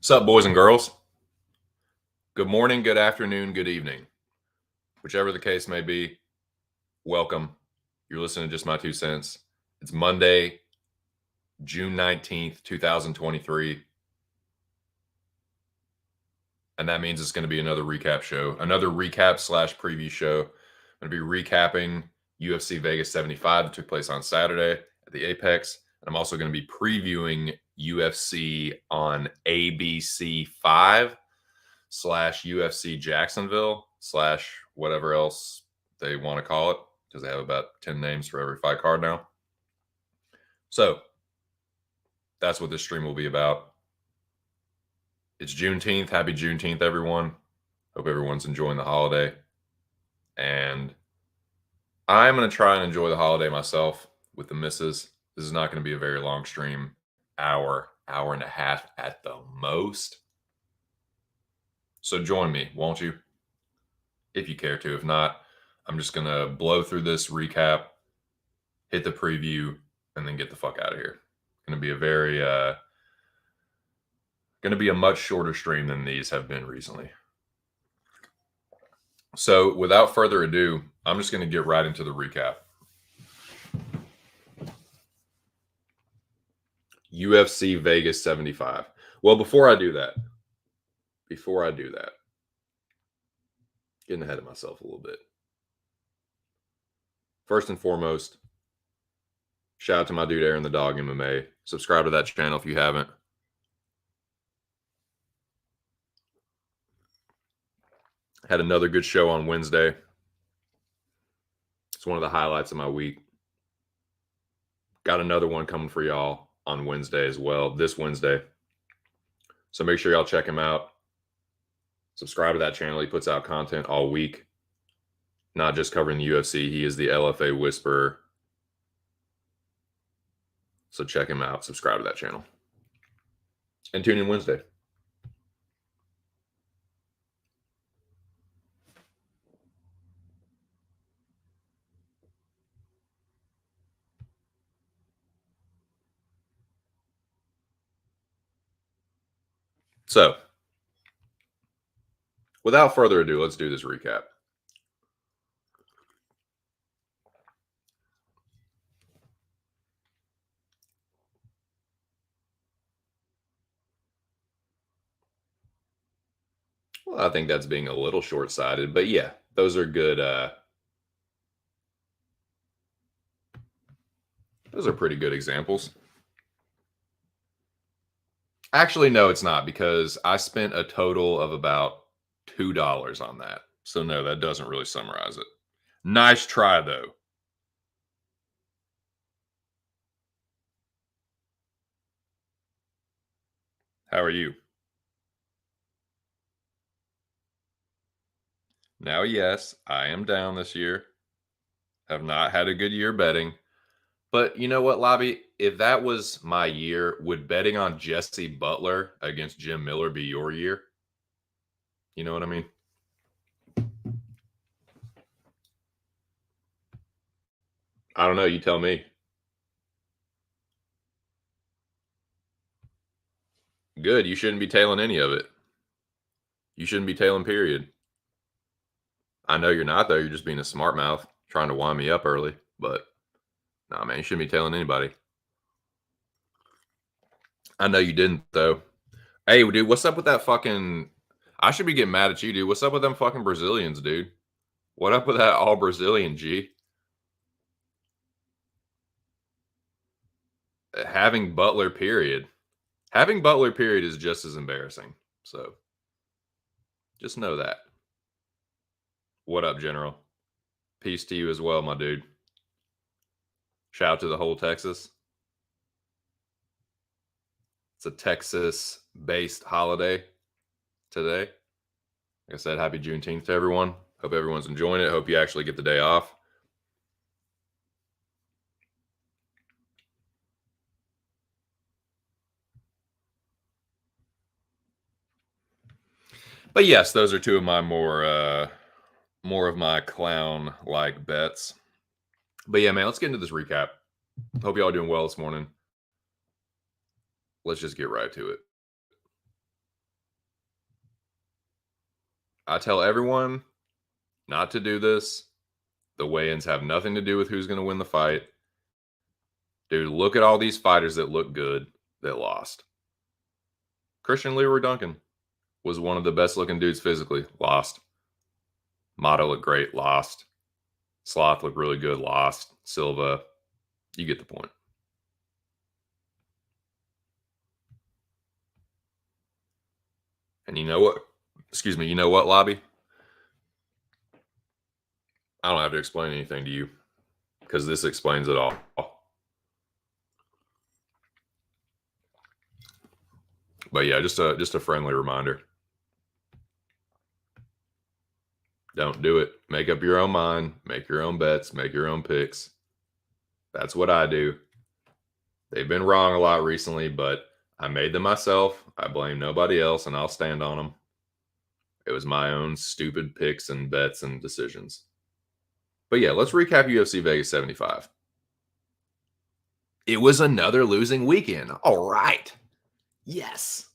What's up, boys and girls? Good morning, good afternoon, good evening. Whichever the case may be, welcome. You're listening to Just My Two Cents. It's Monday, June 19th, 2023. And that means it's going to be another recap show, another recap / preview show. I'm going to be recapping UFC Vegas 75 that took place on Saturday at the Apex. And I'm also going to be previewing UFC on ABC 5 / UFC Jacksonville / whatever else they want to call it, because they have about 10 names for every fight card now. So that's what this stream will be about. It's Juneteenth. Happy Juneteenth, everyone. Hope everyone's enjoying the holiday. And I'm going to try and enjoy the holiday myself with the missus. This is not going to be a very long stream. Hour and a half at the most. So join me, won't you? If you care to. If not, I'm just going to blow through this recap, hit the preview, and then get the fuck out of here. Going to be a very, going to be a much shorter stream than these have been recently. So without further ado, I'm just going to get right into the recap. UFC Vegas 75. Well, before I do that, getting ahead of myself a little bit. First and foremost, shout out to my dude Aaron the Dog MMA. Subscribe to that channel if you haven't. Had another good show on Wednesday. It's one of the highlights of my week. Got another one coming for y'all on Wednesday as well, this Wednesday. So make sure y'all check him out. Subscribe to that channel. He puts out content all week, not just covering the UFC. He is the LFA Whisperer. So check him out. Subscribe to that channel. And tune in Wednesday. So, without further ado, let's do this recap. Well, I think that's being a little short-sighted, but yeah, those are good. Those are pretty good examples. Actually, no, it's not, because I spent a total of about $2 on that. So no, that doesn't really summarize it. Nice try, though. How are you? Now, yes, I am down this year. Have not had a good year betting. But you know what, Lobby? If that was my year, would betting on Jesse Butler against Jim Miller be your year? You know what I mean? I don't know. You tell me. Good. You shouldn't be tailing any of it. You shouldn't be tailing, period. I know you're not, though. You're just being a smart mouth, trying to wind me up early. But nah, man, you shouldn't be tailing anybody. I know you didn't, though. Hey, dude, what's up with that fucking? I should be getting mad at you, dude. What's up with them fucking Brazilians, dude? What up with that all Brazilian G? Having Butler, period. Having Butler, period, is just as embarrassing. So just know that. What up, General? Peace to you as well, my dude. Shout out to the whole Texas. It's a Texas-based holiday today. Like I said, happy Juneteenth to everyone. Hope everyone's enjoying it. Hope you actually get the day off. But yes, those are two of my more of my clown-like bets. But yeah, man, let's get into this recap. Hope y'all doing well this morning. Let's just get right to it. I tell everyone not to do this. The weigh-ins have nothing to do with who's going to win the fight. Dude, look at all these fighters that look good that lost. Christian Leroy Duncan was one of the best looking dudes physically. Lost. Motto looked great. Lost. Sloth looked really good. Lost. Silva. You get the point. And you know what? Excuse me. You know what, Lobby? I don't have to explain anything to you because this explains it all. But yeah, just a friendly reminder. Don't do it. Make up your own mind. Make your own bets. Make your own picks. That's what I do. They've been wrong a lot recently, but I made them myself. I blame nobody else, and I'll stand on them. It was my own stupid picks and bets and decisions. But yeah, let's recap UFC Vegas 75. It was another losing weekend. All right. Yes.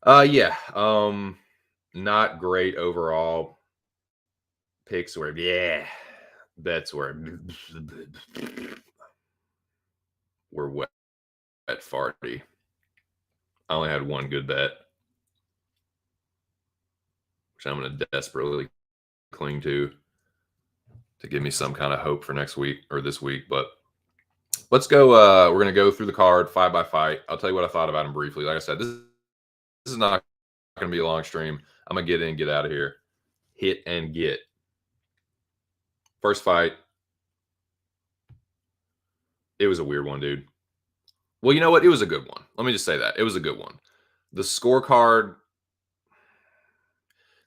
Yeah. Not great overall. Picks were bets were wet farty. I only had one good bet, which I'm going to desperately cling to give me some kind of hope for next week or this week. But let's go. We're going to go through the card fight by fight. I'll tell you what I thought about him briefly. Like I said, this is not going to be a long stream. I'm going to get in, get out of here. Hit and get. First fight. It was a weird one, dude. Well, you know what? It was a good one. Let me just say that. It was a good one. The scorecard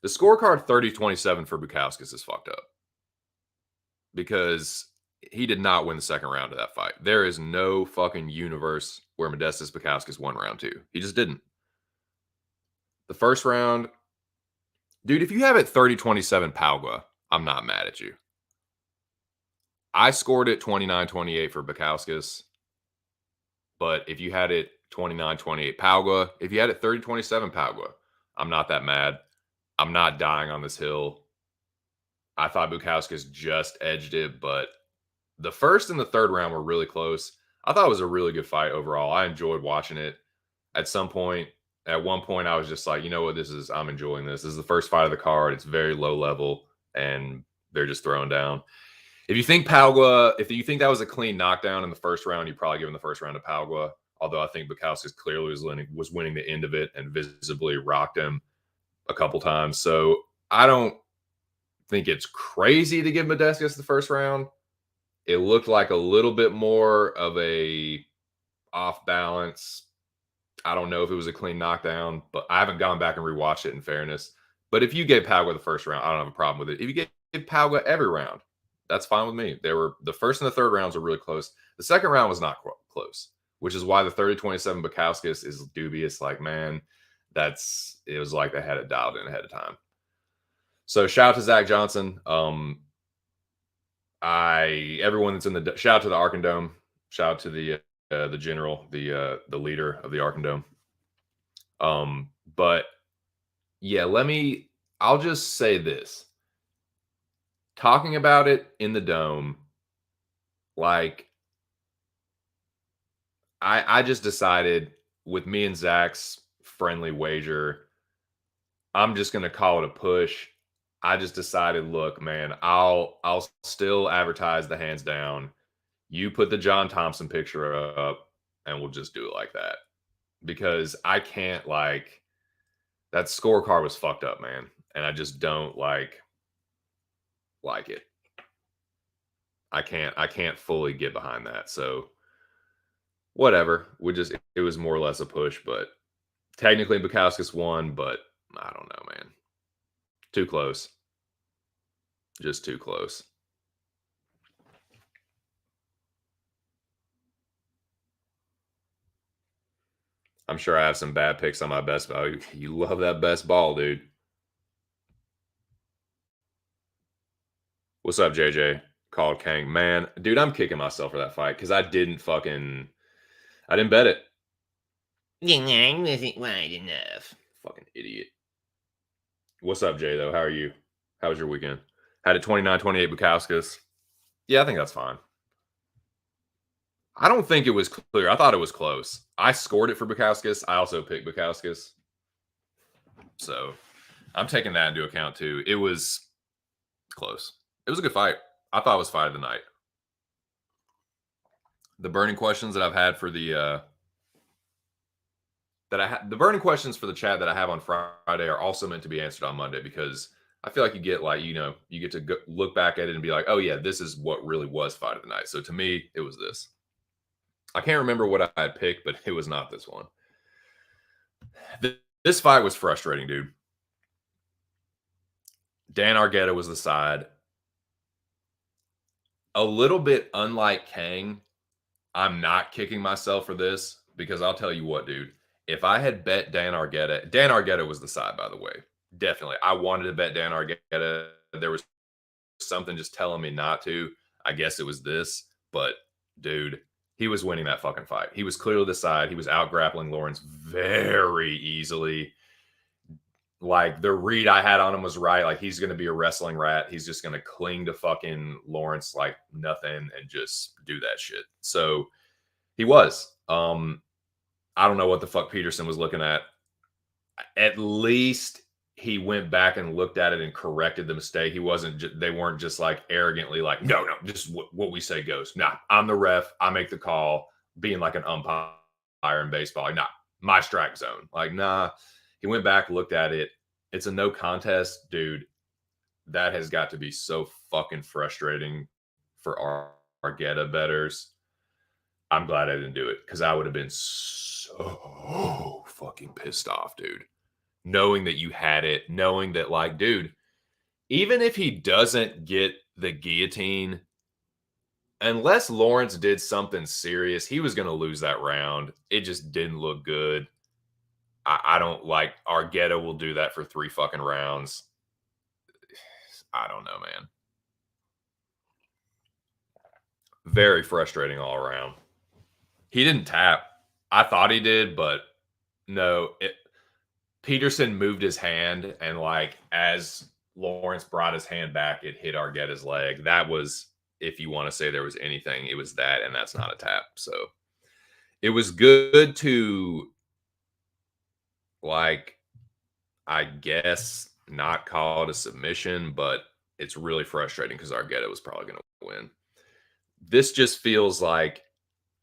30-27 for Bukauskas is fucked up. Because he did not win the second round of that fight. There is no fucking universe where Modestas Bukauskas won round two. He just didn't. The first round, dude, if you have it 30-27 Palgua, I'm not mad at you. I scored it 29-28 for Bukauskas. But if you had it 29-28 Palgua, if you had it 30-27 Palgua, I'm not that mad. I'm not dying on this hill. I thought Bukauskas just edged it, but the first and the third round were really close. I thought it was a really good fight overall. I enjoyed watching it. At one point, I was just like, you know what, I'm enjoying this. This is the first fight of the card. It's very low level, and they're just throwing down. If you think that was a clean knockdown in the first round, you're probably giving the first round to Palgua. Although I think Bukauskas clearly was winning the end of it and visibly rocked him a couple times. So I don't think it's crazy to give Modestas the first round. It looked like a little bit more of a off balance. I don't know if it was a clean knockdown, but I haven't gone back and rewatched it in fairness. But if you gave Palgua the first round, I don't have a problem with it. If you gave Palgua every round, that's fine with me. The first and the third rounds were really close. The second round was not close, which is why the 30-27 Bukauskas is dubious. Like, man, it was like they had it dialed in ahead of time. So shout out to Zach Johnson. Everyone that's in shout out to the Arken Dome. Shout out to the general, the leader of the Arken Dome. But yeah, I'll just say this. Talking about it in the dome, like I just decided with me and Zach's friendly wager, I'm just gonna call it a push. I just decided, look, man, I'll still advertise the hands down. You put the John Thompson picture up, and we'll just do it like that. Because I can't that scorecard was fucked up, man. And I just don't like it. I can't fully get behind that. So whatever. It was more or less a push, but technically Bukowskis won, but I don't know, man. Too close. Just too close. I'm sure I have some bad picks on my best ball. You love that best ball, dude. What's up, JJ? Called Kang. Man, dude, I'm kicking myself for that fight because I didn't bet it. I wasn't wide enough. Fucking idiot. What's up, Jay, though? How are you? How was your weekend? Had it 29-28 Bukowskis. Yeah, I think that's fine. I don't think it was clear. I thought it was close. I scored it for Bukowskis. I also picked Bukowskis. So I'm taking that into account, too. It was close. It was a good fight. I thought it was fight of the night. The burning questions that I've had for the the burning questions for the chat that I have on Friday are also meant to be answered on Monday because I feel like you get you get to look back at it and be like, oh yeah, this is what really was fight of the night. So to me, it was this. I can't remember what I had picked, but it was not this one. This fight was frustrating, dude. Dan Argueta was the side. A little bit unlike Kang, I'm not kicking myself for this because I'll tell you what, dude. If I had bet Dan Argueta was the side, by the way. Definitely. I wanted to bet Dan Argueta. There was something just telling me not to. I guess it was this. But, dude, he was winning that fucking fight. He was clearly the side. He was out grappling Lawrence very easily. Like, the read I had on him was right. Like, he's going to be a wrestling rat. He's just going to cling to fucking Lawrence like nothing and just do that shit. So, he was. I don't know what the fuck Peterson was looking at. At least he went back and looked at it and corrected the mistake. They weren't just like arrogantly like, no, just what we say goes. Nah, I'm the ref. I make the call, being like an umpire in baseball. Like, nah, my strike zone. Like, nah. He went back, looked at it. It's a no contest, dude. That has got to be so fucking frustrating for Argueta bettors. I'm glad I didn't do it because I would have been so fucking pissed off, dude. Knowing that you had it, knowing that, like, dude, even if he doesn't get the guillotine, unless Lawrence did something serious, he was going to lose that round. It just didn't look good. I don't like Argueta will do that for 3 fucking rounds. I don't know, man. Very frustrating all around. He didn't tap. I thought he did, but no. Peterson moved his hand, and like as Lawrence brought his hand back, it hit Argueta's leg. That was, if you want to say there was anything, it was that, and that's not a tap. So it was good to, like, I guess not call it a submission, but it's really frustrating because Argueta was probably going to win. This just feels like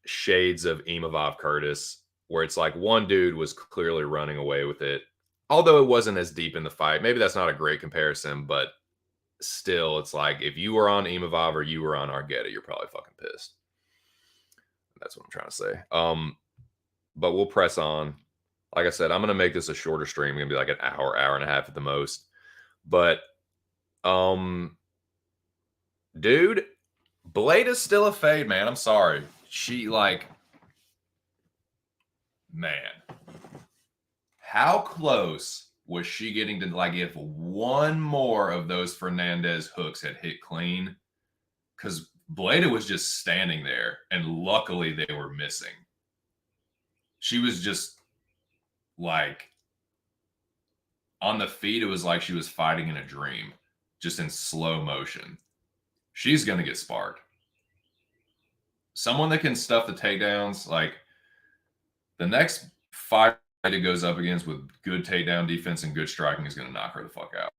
shades of Imavov Curtis, where it's like one dude was clearly running away with it. Although it wasn't as deep in the fight. Maybe that's not a great comparison, but still, it's like if you were on Imavov or you were on Argueta, you're probably fucking pissed. That's what I'm trying to say. But we'll press on. Like I said, I'm gonna make this a shorter stream. It's gonna be like an hour and a half at the most. But dude, Blade is still a fade, man. I'm sorry. Man, how close was she getting to, like, if one more of those Fernandez hooks had hit clean? Because Blada was just standing there, and luckily they were missing. She was just like on the feet, it was like she was fighting in a dream, just in slow motion. She's going to get sparked. Someone that can stuff the takedowns, like the next fight it goes up against with good takedown defense and good striking is going to knock her the fuck out.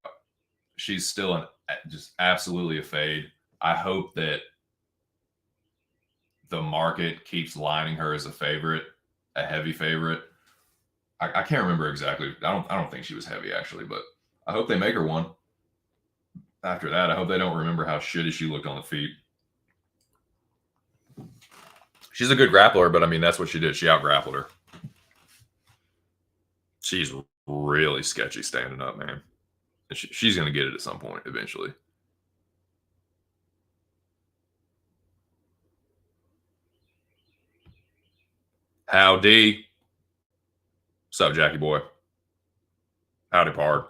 She's still just absolutely a fade. I hope that the market keeps lining her as a favorite, a heavy favorite. I can't remember exactly. I don't think she was heavy actually, but I hope they make her one. After that, I hope they don't remember how shitty she looked on the feet. She's a good grappler, but I mean that's what she did. She out grappled her. She's really sketchy standing up, man. And she's going to get it at some point eventually. Howdy. What's up, Jackie boy? Howdy, Pard.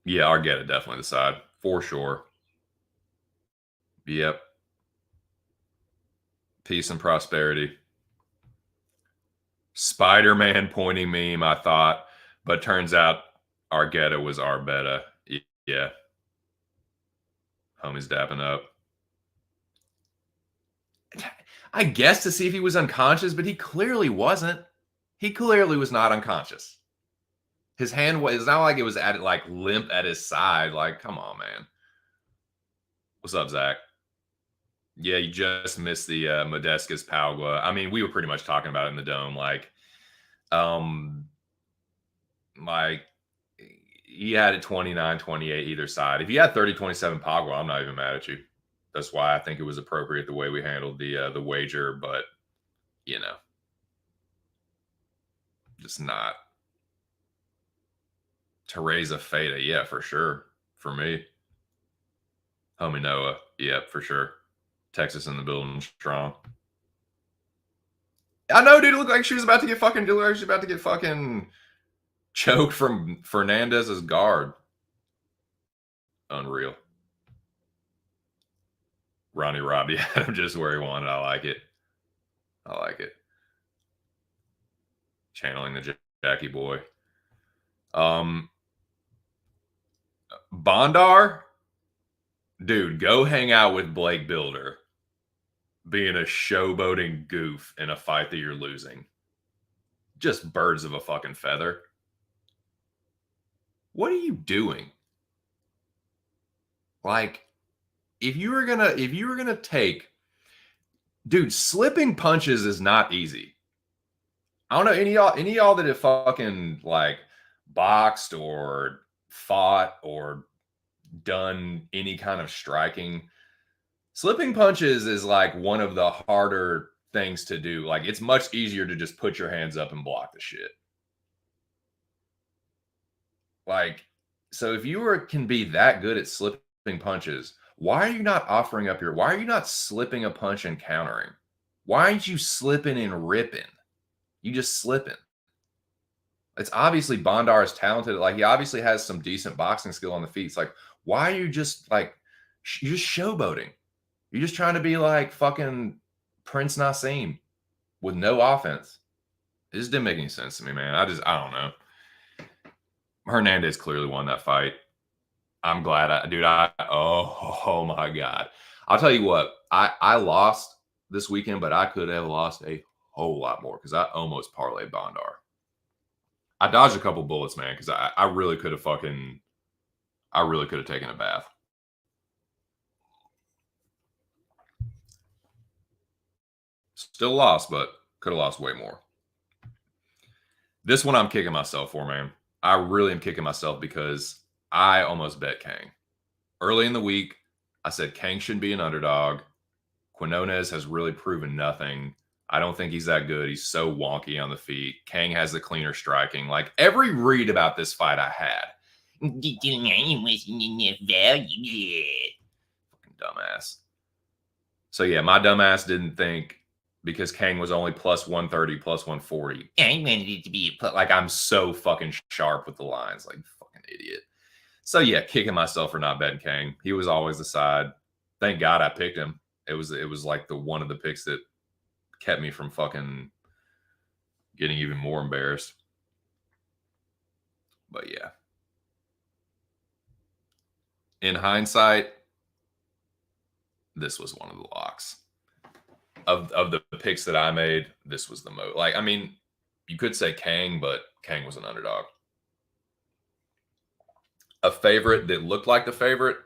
Yeah, Argetta definitely the side. For sure. Yep. Peace and prosperity. Spider-Man pointing meme, I thought, but turns out Argetta was Arbetta. Yeah. Homie's dapping up. I guess to see if he was unconscious, but he clearly wasn't. He clearly was not unconscious. His hand was, it's not like it was at like limp at his side. Like, come on, man. What's up, Zach? Yeah, you just missed the Modescus Palgua. I mean, we were pretty much talking about it in the dome. Like he had it 29-28 either side. If you had 30-27 Pagua, I'm not even mad at you. That's why I think it was appropriate the way we handled the wager, but you know, just not. Teresa Feta, yeah, for sure. For me. Homie Noah, yeah, for sure. Texas in the building strong. I know, dude. It looked like she was about to get fucking choked from Fernandez's guard. Unreal. Ronnie Robbie had him just where he wanted. I like it. I like it. Channeling the Jackie boy. Bondar, dude, go hang out with Blake Builder being a showboating goof in a fight that you're losing. Just birds of a fucking feather. What are you doing? Like, if you were gonna take, dude, slipping punches is not easy. I don't know any of y'all that have fucking like boxed or fought or done any kind of striking. Slipping punches is like one of the harder things to do. Like, it's much easier to just put your hands up and block the shit. Like, so if you can be that good at slipping punches, why are you not why are you not slipping a punch and countering? Why aren't you slipping and ripping? You just slipping. It's obviously Bondar is talented. Like, he obviously has some decent boxing skill on the feet. It's like, why are you just like, you're just showboating? You're just trying to be like fucking Prince Nassim with no offense. It just didn't make any sense to me, man. I don't know. Hernandez clearly won that fight. I'm glad oh my God. I'll tell you what, I lost this weekend, but I could have lost a whole lot more because I almost parlayed Bondar. I dodged a couple bullets, man, because I really could have taken a bath. Still lost, but could have lost way more. This one I'm kicking myself for, man. I really am kicking myself because I almost bet Kang. Early in the week, I said Kang shouldn't be an underdog. Quinones has really proven nothing. I don't think he's that good. He's so wonky on the feet. Kang has the cleaner striking. Like, every read about this fight I had. Fucking dumbass. So yeah, my dumbass didn't think, because Kang was only plus 130, plus 140. I wanted it to be like, I'm so fucking sharp with the lines, like fucking idiot. So yeah, kicking myself for not betting Kang. He was always the side. Thank God I picked him. It was like the one of the picks that kept me from fucking getting even more embarrassed. But yeah, in hindsight, this was one of the locks of the picks that I made. This was the most. Like, I mean, you could say Kang, but Kang was an underdog. A favorite that looked like the favorite,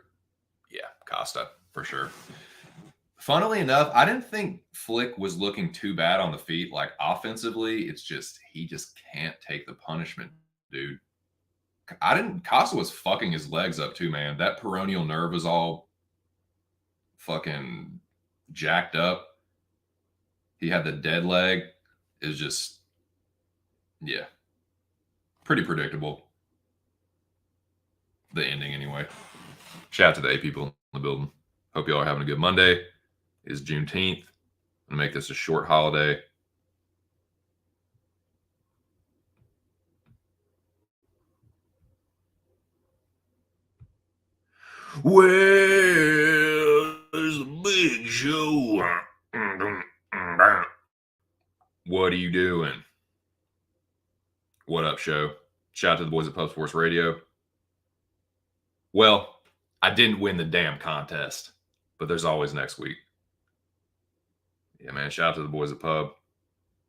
yeah, Costa for sure. Funnily enough, I didn't think Flick was looking too bad on the feet. Like offensively, it's just he just can't take the punishment, dude. I didn't. Costa was fucking his legs up too, man. That peroneal nerve was all fucking jacked up. He had the dead leg. It was just, yeah, pretty predictable. The ending, anyway. Shout out to the A people in the building. Hope y'all are having a good Monday. It's Juneteenth. I'm gonna make this a short holiday. Well, it's a big show. What are you doing? What up, show? Shout out to the boys at Pub Sports Radio. Well, I didn't win the damn contest, but there's always next week. Yeah, man. Shout out to the boys at Pub.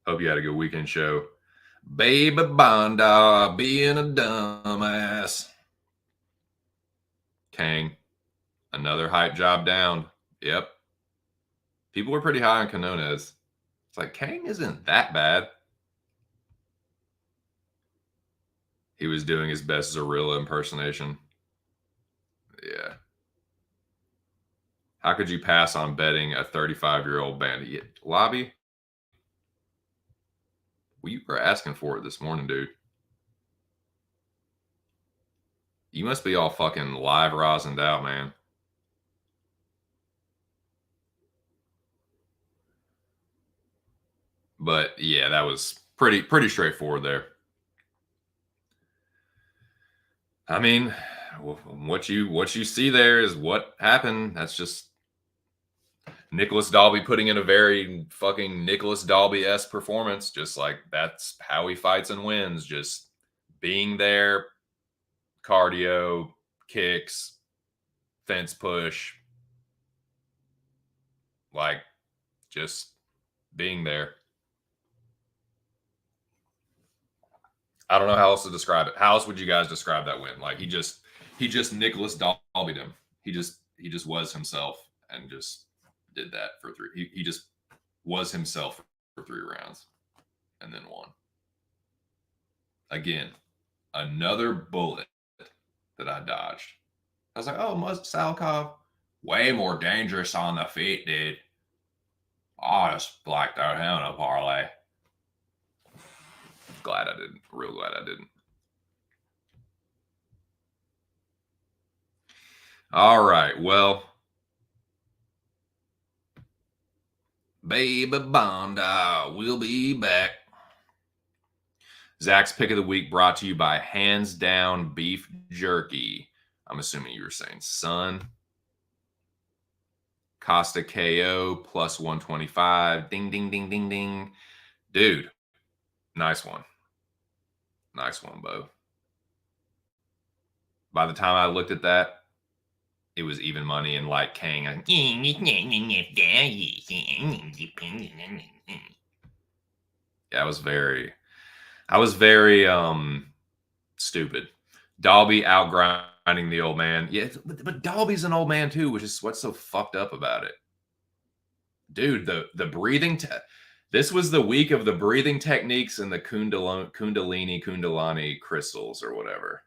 Hope you had a good weekend show. Baby Bonda being a dumbass. Kang. Another hype job down. Yep. People were pretty high on Canones. It's like, Kang isn't that bad. He was doing his best Zorilla impersonation. Yeah. How could you pass on betting a 35-year-old bandit? Lobby? Well, you were asking for it this morning, dude. You must be all fucking live rosined out, man. But yeah, that was pretty straightforward there. I mean, what you see there is what happened. That's just Nicholas Dalby putting in a very fucking Nicholas Dalby-esque performance. Just like that's how he fights and wins. Just being there, cardio, kicks, fence push, like just being there. I don't know how else to describe it. How else would you guys describe that win? Like he just Nicholas Dalby'd him. He just was himself and just did that for three. He just was himself for 3 rounds and then won. Again, another bullet that I dodged. I was like, oh, Salikov, way more dangerous on the feet, dude. I just blacked out him in a parlay. Glad I didn't. Real glad I didn't. All right. Well, Baby Bonda, we'll be back. Zach's pick of the week brought to you by Hands Down Beef Jerky. I'm assuming you were saying son. Costa KO plus 125. Ding, ding, ding, ding, ding. Dude, nice one. Nice one, Bo. By the time I looked at that, it was even money and like Kang. I was very stupid. Dalby outgrinding the old man. Yeah, but Dalby's an old man too, which is what's so fucked up about it. Dude, the breathing this was the week of the breathing techniques and the Kundalini crystals or whatever.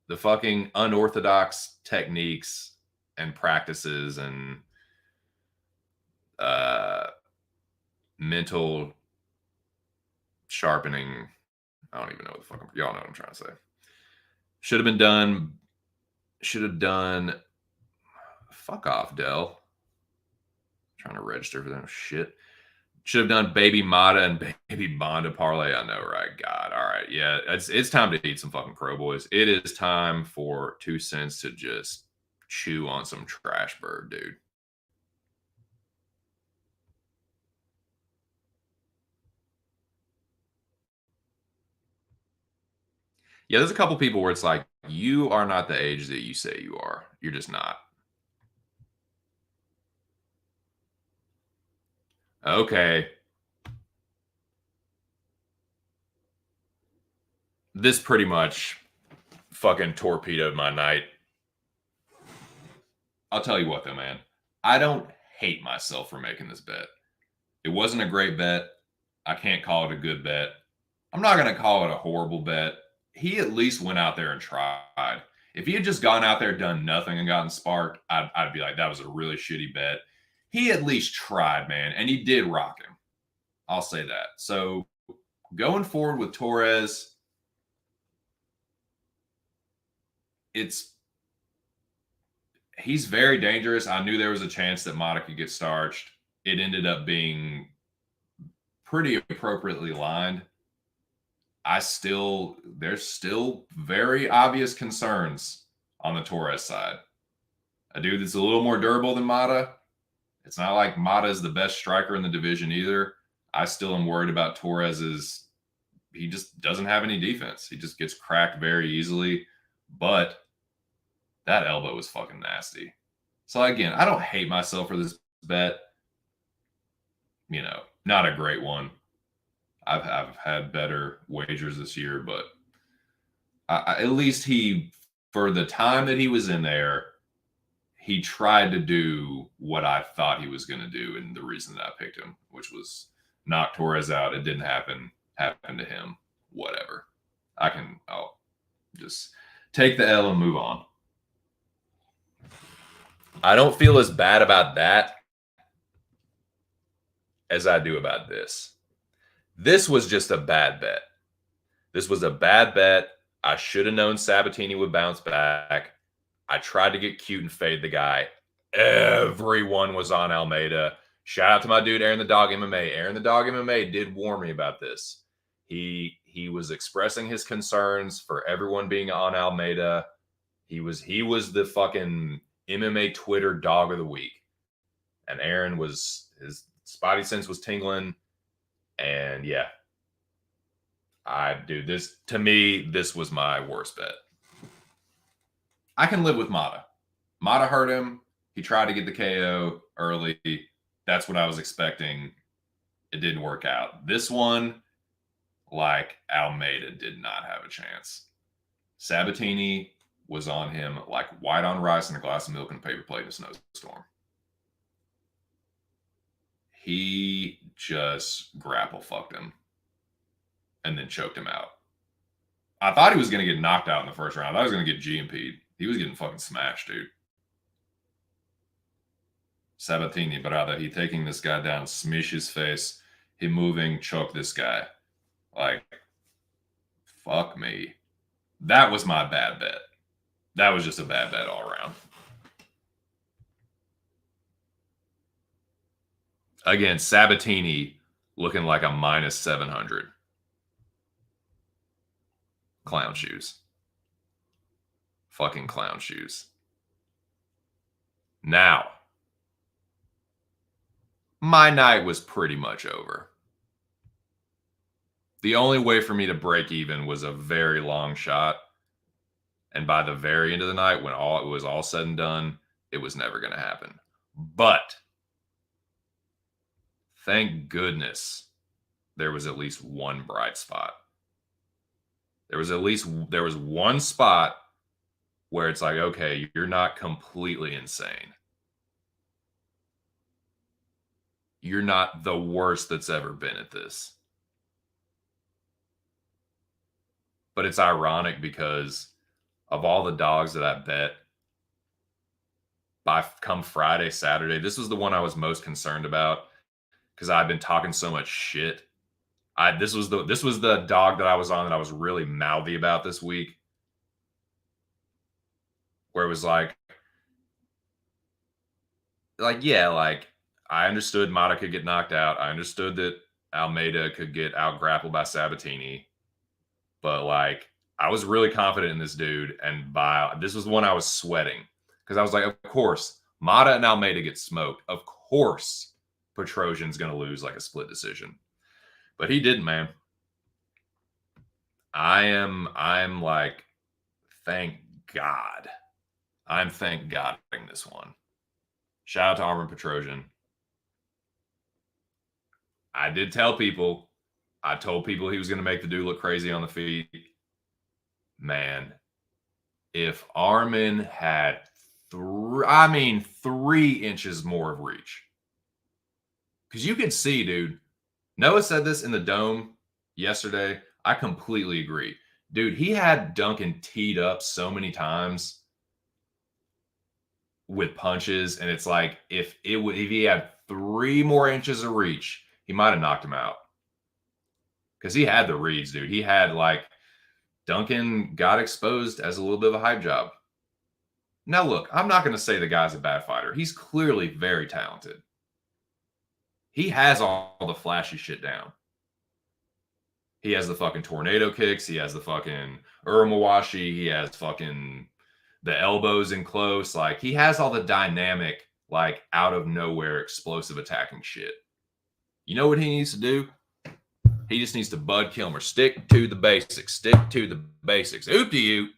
The fucking unorthodox techniques and practices and mental sharpening. I don't even know what the fuck y'all know what I'm trying to say. Should have done. Fuck off, Dell. Trying to register for that shit. Should have done Baby Mata and Baby Bonda parlay. I know, right? God. All right. Yeah. It's time to eat some fucking crow, boys. It is time for 2 cents to just chew on some trash bird, dude. Yeah, there's a couple people where it's like, you are not the age that you say you are. You're just not. Okay. This pretty much fucking torpedoed my night. I'll tell you what though, man. I don't hate myself for making this bet. It wasn't a great bet. I can't call it a good bet. I'm not going to call it a horrible bet. He at least went out there and tried. If he had just gone out there, done nothing, and gotten sparked, I'd be like, that was a really shitty bet. He at least tried, man, and he did rock him. I'll say that. So going forward with Torres, he's very dangerous. I knew there was a chance that Mata could get starched. It ended up being pretty appropriately lined. There's still very obvious concerns on the Torres side. A dude that's a little more durable than Mata. It's not like Mata is the best striker in the division either. I still am worried about Torres's. He just doesn't have any defense. He just gets cracked very easily. But that elbow was fucking nasty. So again, I don't hate myself for this bet. Not a great one. I've had better wagers this year, but at least for the time that he was in there, he tried to do what I thought he was going to do, and the reason that I picked him, which was knock Torres out. It didn't happen. Happened to him. Whatever. I'll just take the L and move on. I don't feel as bad about that as I do about this. This was just a bad bet. This was a bad bet. I should have known Sabatini would bounce back. I tried to get cute and fade the guy. Everyone was on Almeida. Shout out to my dude, Aaron the Dog MMA. Aaron the Dog MMA did warn me about this. He was expressing his concerns for everyone being on Almeida. He was the fucking MMA Twitter dog of the week. And Aaron his spotty sense was tingling. And yeah, to me, this was my worst bet. I can live with Mata. Mata hurt him. He tried to get the KO early. That's what I was expecting. It didn't work out. This one, like Almeida, did not have a chance. Sabatini was on him like white on rice and a glass of milk and a paper plate in a snowstorm. He just grapple fucked him and then choked him out. I thought he was going to get knocked out in the first round. I thought he was going to get GMP'd. He was getting fucking smashed, dude. Sabatini, brother, he taking this guy down, smish his face, he moving, choke this guy. Like, fuck me. That was my bad bet. That was just a bad bet all around. Again, Sabatini looking like a minus 700. Clown shoes. Fucking clown shoes. Now, my night was pretty much over. The only way for me to break even was a very long shot. And by the very end of the night, when it was all said and done, it was never going to happen. But thank goodness there was at least one bright spot. There was one spot where it's like, okay, you're not completely insane. You're not the worst that's ever been at this. But it's ironic because of all the dogs that I bet, come Friday, Saturday, this was the one I was most concerned about because I've been talking so much shit. This was the dog that I was on that I was really mouthy about this week, where it was like yeah, like I understood Mata could get knocked out. I understood that Almeida could get out grappled by Sabatini, but like I was really confident in this dude, and this was the one I was sweating because I was like, of course, Mata and Almeida get smoked. Of course, Petrosian's going to lose like a split decision. But he didn't, man. I'm like, thank God. I'm thank Godding this one. Shout out to Armin Petrosian. I did tell people, I told people he was going to make the dude look crazy on the feet. Man, if Armin had 3 inches more of reach. Because you could see, dude. Noah said this in the dome yesterday. I completely agree. Dude, he had Duncan teed up so many times with punches, and it's like if he had 3 more inches of reach, he might have knocked him out. Because he had the reads, dude. He had like Duncan got exposed as a little bit of a hype job. Now, look, I'm not going to say the guy's a bad fighter. He's clearly very talented. He has all the flashy shit down. He has the fucking tornado kicks. He has the fucking Uramawashi. He has fucking the elbows in close. Like, he has all the dynamic, like, out of nowhere explosive attacking shit. You know what he needs to do? He just needs to Bud Kilmer. Stick to the basics. Stick to the basics. Oop to you.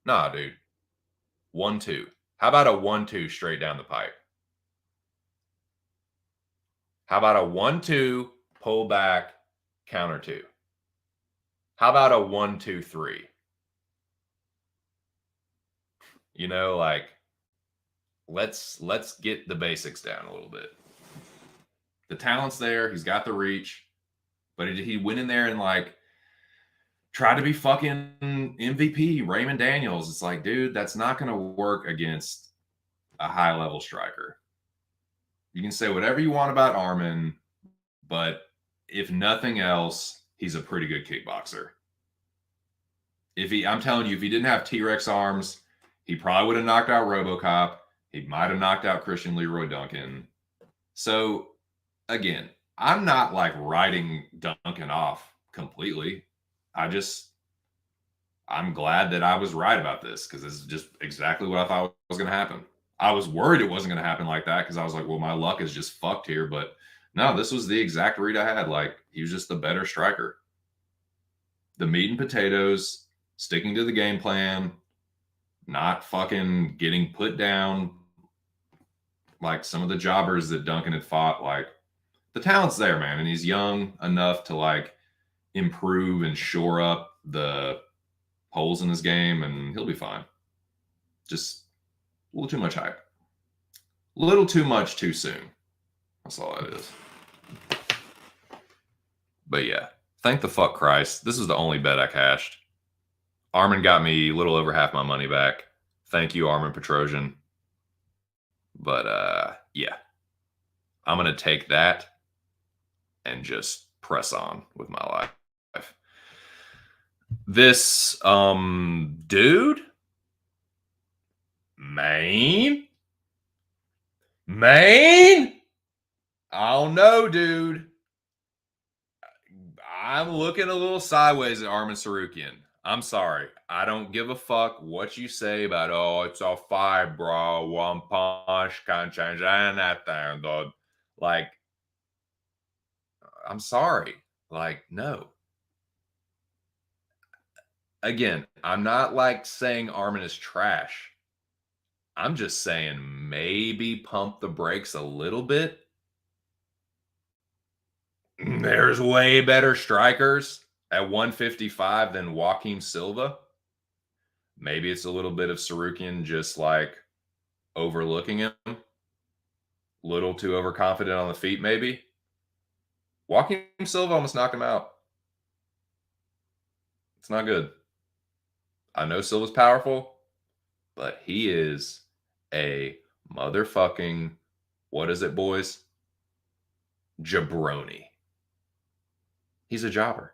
Nah, dude. 1-2. How about a 1-2 straight down the pipe? How about a 1-2 pull back counter 2? How about a 1-2-3? You know, like, let's get the basics down a little bit. The talent's there. He's got the reach. But he went in there and, like, tried to be fucking MVP, Raymond Daniels. It's like, dude, that's not going to work against a high-level striker. You can say whatever you want about Armin, but if nothing else, he's a pretty good kickboxer. I'm telling you, if he didn't have T-Rex arms, he probably would have knocked out RoboCop. He might have knocked out Christian Leroy Duncan. So, again, I'm not like writing Duncan off completely. I'm glad that I was right about this because this is just exactly what I thought was going to happen. I was worried it wasn't going to happen like that because I was like, well, my luck is just fucked here. But no, this was the exact read I had. Like, he was just the better striker. The meat and potatoes, sticking to the game plan, not fucking getting put down like some of the jobbers that Duncan had fought. Like, the talent's there, man, and he's young enough to like improve and shore up the holes in his game, and he'll be fine. Just a little too much hype. A little too much too soon. That's all that is. But yeah, thank the fuck Christ. This is the only bet I cashed. Armin got me a little over half my money back. Thank you, Armin Petrosian. But yeah, I'm going to take that and just press on with my life. This dude, Maine, I don't know, dude. I'm looking a little sideways at Armin Sarukian. I'm sorry. I don't give a fuck what you say about, oh, it's all five, bro. One punch can't change anything, dude. Like, I'm sorry. Like, no. Again, I'm not like saying Armin is trash. I'm just saying maybe pump the brakes a little bit. There's way better strikers at 155 than Joaquim Silva. Maybe it's a little bit of Sarukian just like overlooking him. Little too overconfident on the feet, maybe. Joaquim Silva almost knocked him out. It's not good. I know Silva's powerful, but he is a motherfucking, what is it, boys? Jabroni. He's a jobber.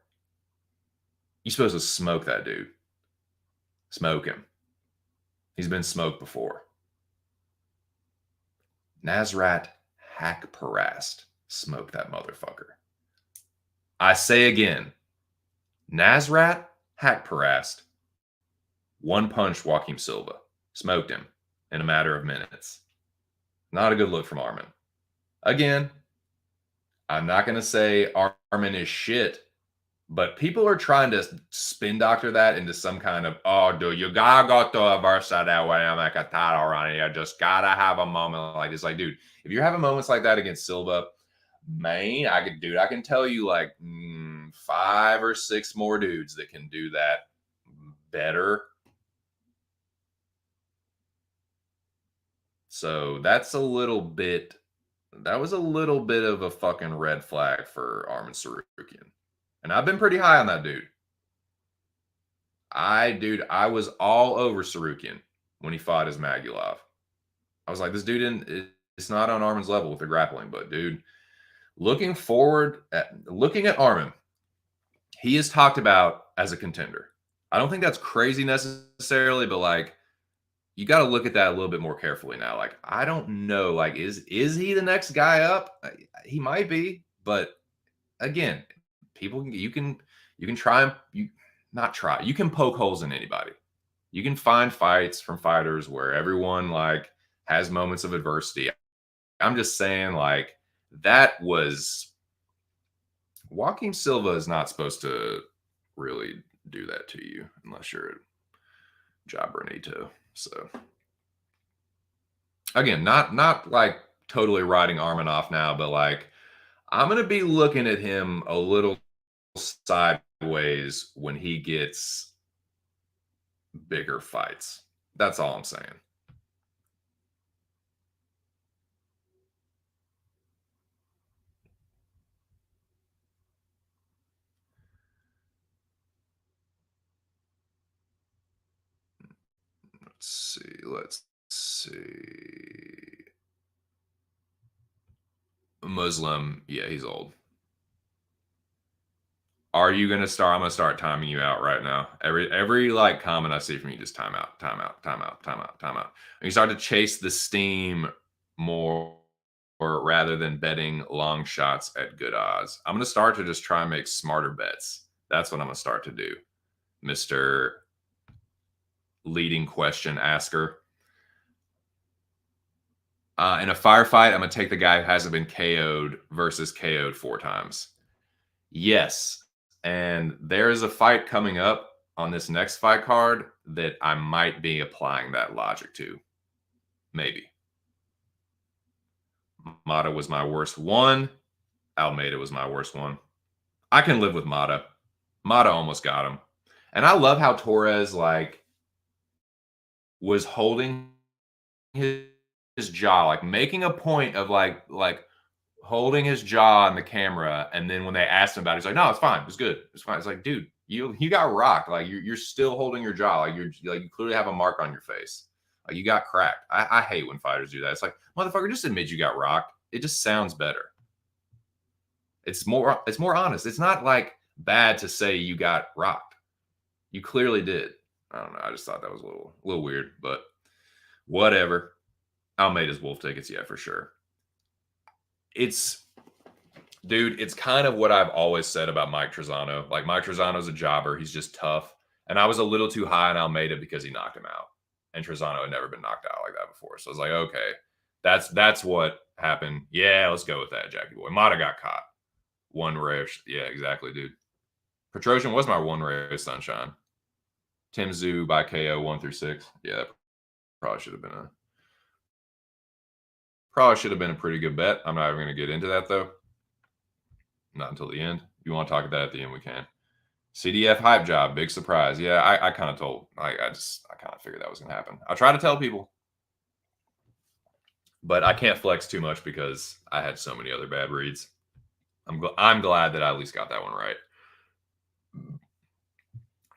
You're supposed to smoke that dude. Smoke him. He's been smoked before. Nasrat Hakparast. Smoke that motherfucker. I say again, Nasrat Hakparast one punch Joaquim Silva. Smoked him in a matter of minutes. Not a good look from Armin. Again, I'm not going to say Armin is shit, But people are trying to spin doctor that into some kind of, oh, dude, you gotta go to a Versa that way and make a title run. You just gotta have a moment like this. Like, dude, if you're having moments like that against Silva, man, I can tell you like 5 or 6 more dudes that can do that better. So that was a little bit of a fucking red flag for Arman Sarukian. And I've been pretty high on that dude. I was all over Sarukian when he fought Ismagulov. I was like, this dude it's not on Arman's level with the grappling, but dude, looking at Arman, he is talked about as a contender. I don't think that's crazy necessarily, but like, you got to look at that a little bit more carefully now. Like, I don't know, like, is he the next guy up? He might be, but again, you can try you not try. You can poke holes in anybody. You can find fights from fighters where everyone like has moments of adversity. I'm just saying, like, that was Joaquin Silva is not supposed to really do that to you unless you're a Jabronito. So again, not like totally writing Arman off now, but like I'm gonna be looking at him a little sideways when he gets bigger fights. That's all I'm saying. Let's see. Muslim, yeah, he's old. Are you gonna start? I'm gonna start timing you out right now. Every like comment I see from you, just time out, time out, time out, time out, time out. And you start to chase the steam more, or rather than betting long shots at good odds. I'm gonna start to just try and make smarter bets. That's what I'm gonna start to do, Mister Leading Question Asker. In a firefight, I'm gonna take the guy who hasn't been KO'd versus KO'd 4 times. Yes. And there is a fight coming up on this next fight card that I might be applying that logic to. Maybe. Mata was my worst one. Almeida was my worst one. I can live with Mata. Mata almost got him. And I love how Torres like was holding his jaw, like making a point of like holding his jaw on the camera, and then when they asked him about it, he's like, "No, it's fine. It's good. It's fine." It's like, dude, you got rocked. Like you're still holding your jaw. Like you clearly have a mark on your face. Like you got cracked. I hate when fighters do that. It's like, motherfucker, just admit you got rocked. It just sounds better. It's more honest. It's not like bad to say you got rocked. You clearly did. I don't know. I just thought that was a little weird, but whatever. Almeida's wolf tickets, yeah, for sure. It's kind of what I've always said about Mike Trezano. Like Mike Trezano's a jobber. He's just tough. And I was a little too high on Almeida because he knocked him out. And Trezano had never been knocked out like that before. So I was like, okay, that's what happened. Yeah, let's go with that, Jackie boy. Mata got caught. One rare. Yeah, exactly, dude. Petrosian was my one rare sunshine. Tim Zhu by KO 1 through 6. Yeah, that probably should have been a pretty good bet. I'm not even going to get into that though. Not until the end. If you want to talk about that at the end, we can. CDF hype job, big surprise. Yeah, I kind of told. I kind of figured that was going to happen. I try to tell people, but I can't flex too much because I had so many other bad reads. I'm glad that I at least got that one right.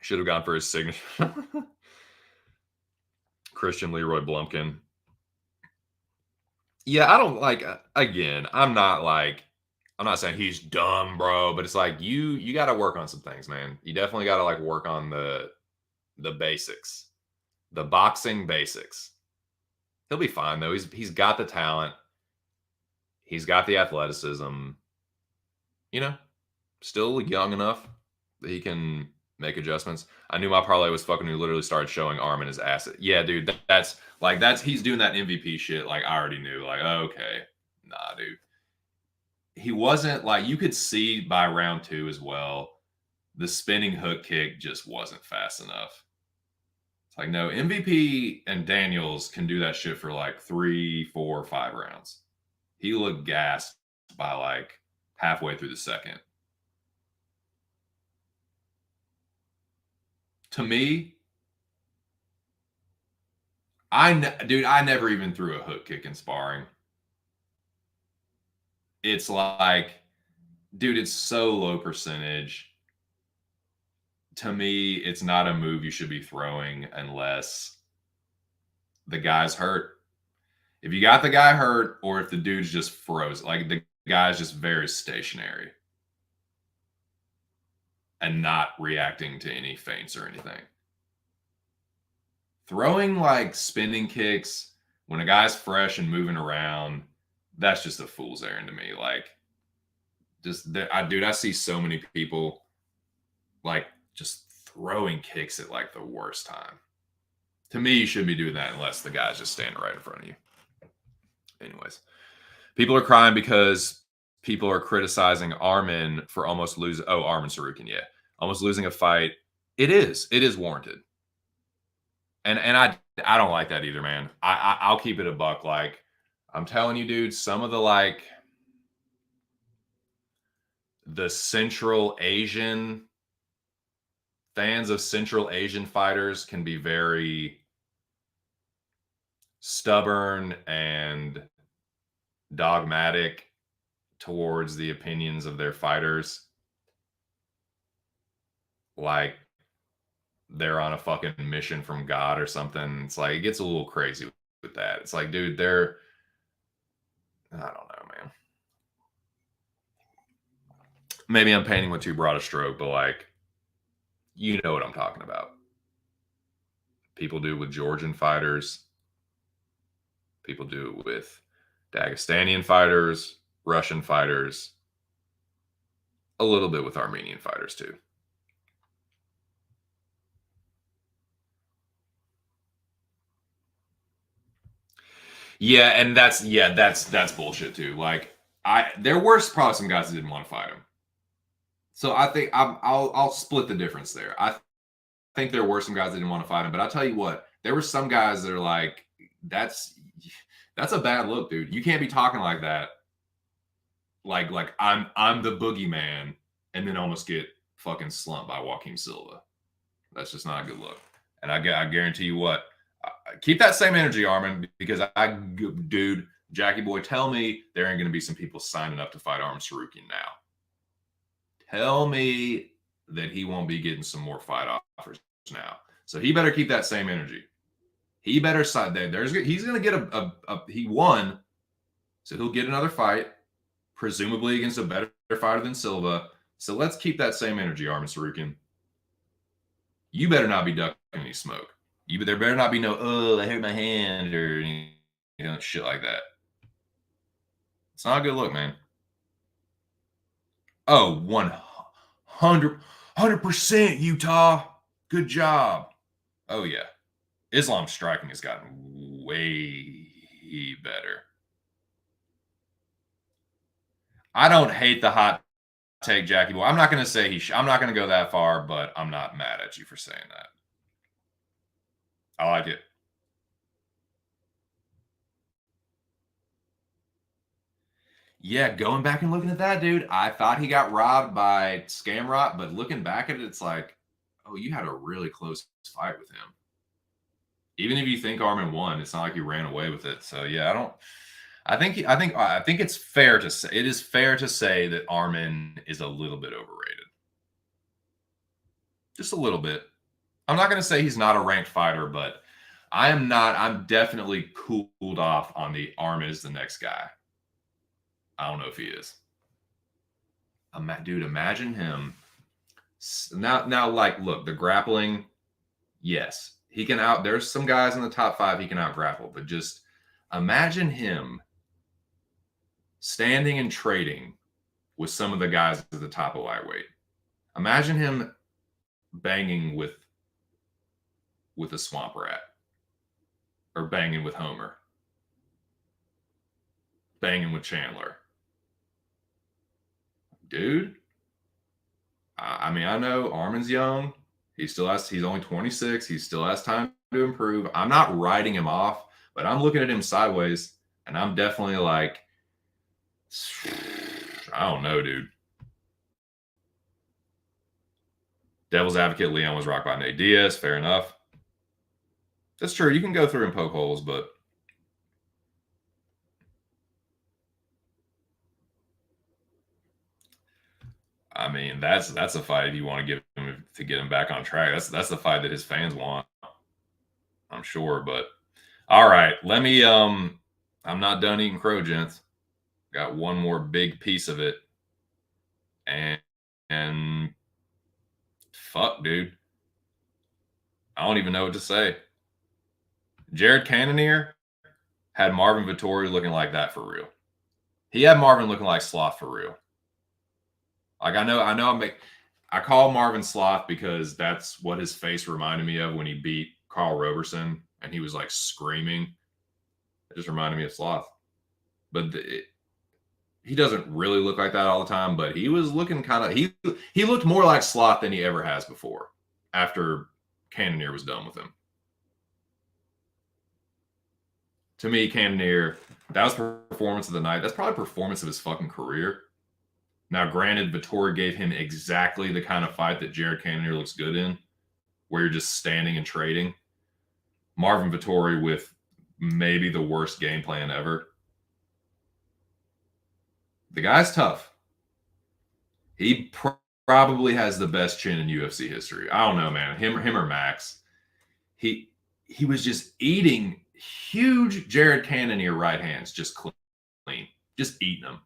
Should have gone for his signature. Christian Leroy Blumpkin. Yeah, I don't like. Again, I'm not saying he's dumb, bro, but it's like you got to work on some things, man. You definitely got to like work on the basics, the boxing basics. He'll be fine though. He's got the talent. He's got the athleticism. You know, still young enough that he can make adjustments. I knew my parlay was fucking. He literally started showing Arman his asset. Yeah, dude, that's he's doing that MVP shit. Like I already knew. Like okay, nah, dude. He wasn't like you could see by round 2 as well the spinning hook kick just wasn't fast enough. It's like, no, MVP and Daniels can do that shit for like 3, 4, 5 rounds. He looked gassed by like halfway through the second. To me, I never even threw a hook kick in sparring. It's like, dude, it's so low percentage. To me, it's not a move you should be throwing unless the guy's hurt. If you got the guy hurt, or if the dude's just froze, like the guy's just very stationary and not reacting to any feints or anything. Throwing like spinning kicks when a guy's fresh and moving around, that's just a fool's errand to me. Like, I see so many people like just throwing kicks at like the worst time. To me, you shouldn't be doing that unless the guy's just standing right in front of you. Anyways, people are crying because people are criticizing Armin for almost losing. Oh, Armin Sarukian, yeah, almost losing a fight. It is warranted, and I don't like that either, man. I'll keep it a buck. Like, I'm telling you, dude, some of the Central Asian fans of Central Asian fighters can be very stubborn and dogmatic towards the opinions of their fighters. Like they're on a fucking mission from God or something. It's like, it gets a little crazy with that. It's like, dude, I don't know, man. Maybe I'm painting with too broad a stroke, but like, you know what I'm talking about. People do it with Georgian fighters. People do it with Dagestanian fighters, Russian fighters, a little bit with Armenian fighters too. Yeah, and that's bullshit too. Like, there were probably some guys that didn't want to fight him. So I think I'll split the difference there. I think there were some guys that didn't want to fight him, but I'll tell you what, there were some guys that are like, that's a bad look, dude. You can't be talking like that. Like I'm the boogeyman, and then almost get fucking slumped by Joaquin Silva. That's just not a good look. And I guarantee you what, keep that same energy, Armin, because dude, Jackie boy, tell me there ain't going to be some people signing up to fight Armin Sarukian now. Tell me that he won't be getting some more fight offers now. So he better keep that same energy. He better side there. He's going to get he won, so he'll get another fight, presumably against a better fighter than Silva. So let's keep that same energy, Armin Sarukian. You better not be ducking any smoke. There better not be no, oh, I hurt my hand or shit like that. It's not a good look, man. Oh, 100% Utah. Good job. Oh, yeah. Islam's striking has gotten way better. I don't hate the hot take, Jackie boy. I'm not going to say I'm not going to go that far, but I'm not mad at you for saying that. I like it. Yeah, going back and looking at that, dude, I thought he got robbed by Scamrot, but looking back at it, it's like, oh, you had a really close fight with him. Even if you think Armin won, it's not like he ran away with it. So yeah, I think it's fair to say, it is fair to say that Armin is a little bit overrated. Just a little bit. I'm not going to say he's not a ranked fighter, but I'm definitely cooled off on the Armin is the next guy. I don't know if he is. Dude, imagine him. Now, like, look, the grappling, yes. He can there's some guys in the top 5 he can out grapple, but just imagine him standing and trading with some of the guys at the top of lightweight. Imagine him banging with a swamp rat, or banging with Homer, banging with Chandler. Dude, I mean, I know Armin's young. He's only 26. He still has time to improve. I'm not writing him off, but I'm looking at him sideways, and I'm definitely like, I don't know, dude. Devil's advocate, Leon was rocked by Nate Diaz. Fair enough. That's true. You can go through and poke holes, but I mean, that's a fight you want to give him to get him back on track. That's the fight that his fans want, I'm sure. But all right, let me. I'm not done eating crow, gents. Got one more big piece of it, and fuck, dude, I don't even know what to say. Jared Cannonier had Marvin Vettori looking like that for real. He had Marvin looking like Sloth for real. Like I call Marvin Sloth because that's what his face reminded me of when he beat Carl Roberson and he was like screaming. It just reminded me of Sloth. But he doesn't really look like that all the time, but he was looking kind of he looked more like Sloth than he ever has before after Cannonier was done with him. To me, Cannonier, that was performance of the night. That's probably performance of his fucking career. Now, granted, Vettori gave him exactly the kind of fight that Jared Cannonier looks good in, where you're just standing and trading. Marvin Vettori with maybe the worst game plan ever. The guy's tough. He probably has the best chin in UFC history. I don't know, man. Him or Max. He was just eating huge Jared Cannonier right hands, just clean, just eating them.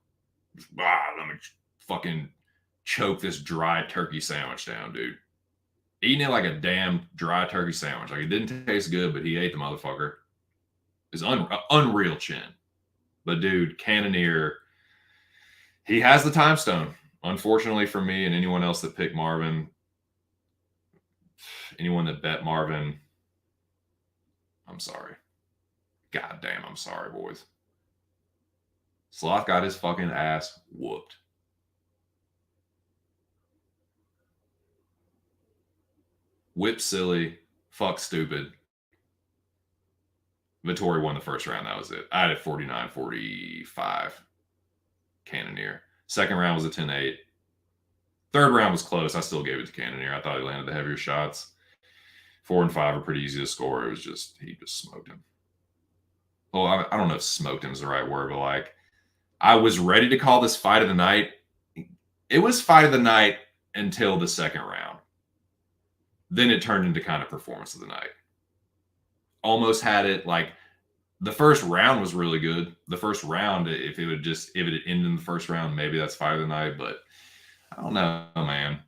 Let me fucking choke this dry turkey sandwich down, dude. Eating it like a damn dry turkey sandwich. Like it didn't taste good, but he ate the motherfucker. It's unreal chin. But dude, Cannonier, he has the time stone. Unfortunately for me and anyone else that picked Marvin, anyone that bet Marvin, I'm sorry. God damn, I'm sorry, boys. Sloth got his fucking ass whooped. Whip silly, fuck stupid. Vettori won the first round. That was it. I had it 49-45. Cannonier. Second round was a 10-8. Third round was close. I still gave it to Cannonier. I thought he landed the heavier shots. 4 and 5 are pretty easy to score. It was just, he just smoked him. Well, I don't know if smoked him is the right word, but like, I was ready to call this fight of the night. It was fight of the night until the second round. Then it turned into kind of performance of the night. Almost had it like the first round was really good. The first round, if it had ended in the first round, maybe that's fight of the night. But I don't know, man.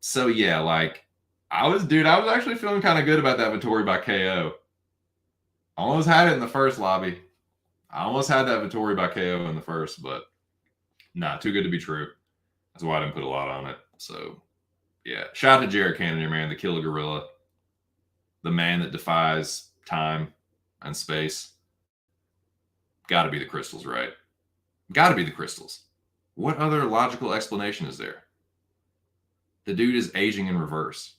So yeah, like I was actually feeling kind of good about that Vettori by KO. Almost had it in the first lobby. I almost had that Vettori by KO in the first, but nah, too good to be true. That's why I didn't put a lot on it. So yeah, shout out to Jared Cannonier, man, the killer gorilla, the man that defies time and space. Got to be the crystals, right? Got to be the crystals. What other logical explanation is there? The dude is aging in reverse.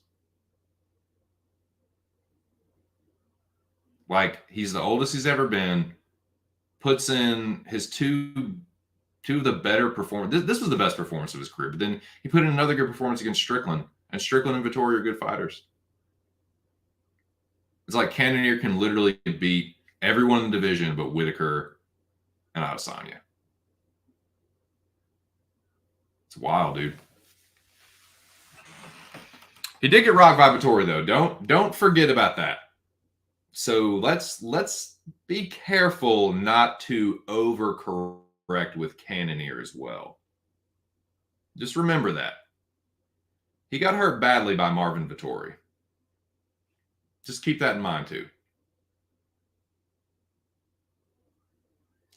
Like he's the oldest he's ever been. Puts in his two of the better performance. This was the best performance of his career. But then he put in another good performance against Strickland, and Strickland and Vettori are good fighters. It's like Cannonier can literally beat everyone in the division but Whitaker and Adesanya. It's wild, dude. He did get rocked by Vettori, though. Don't forget about that. So let's be careful not to overcorrect with Cannonier as well. Just remember that. He got hurt badly by Marvin Vettori. Just keep that in mind, too.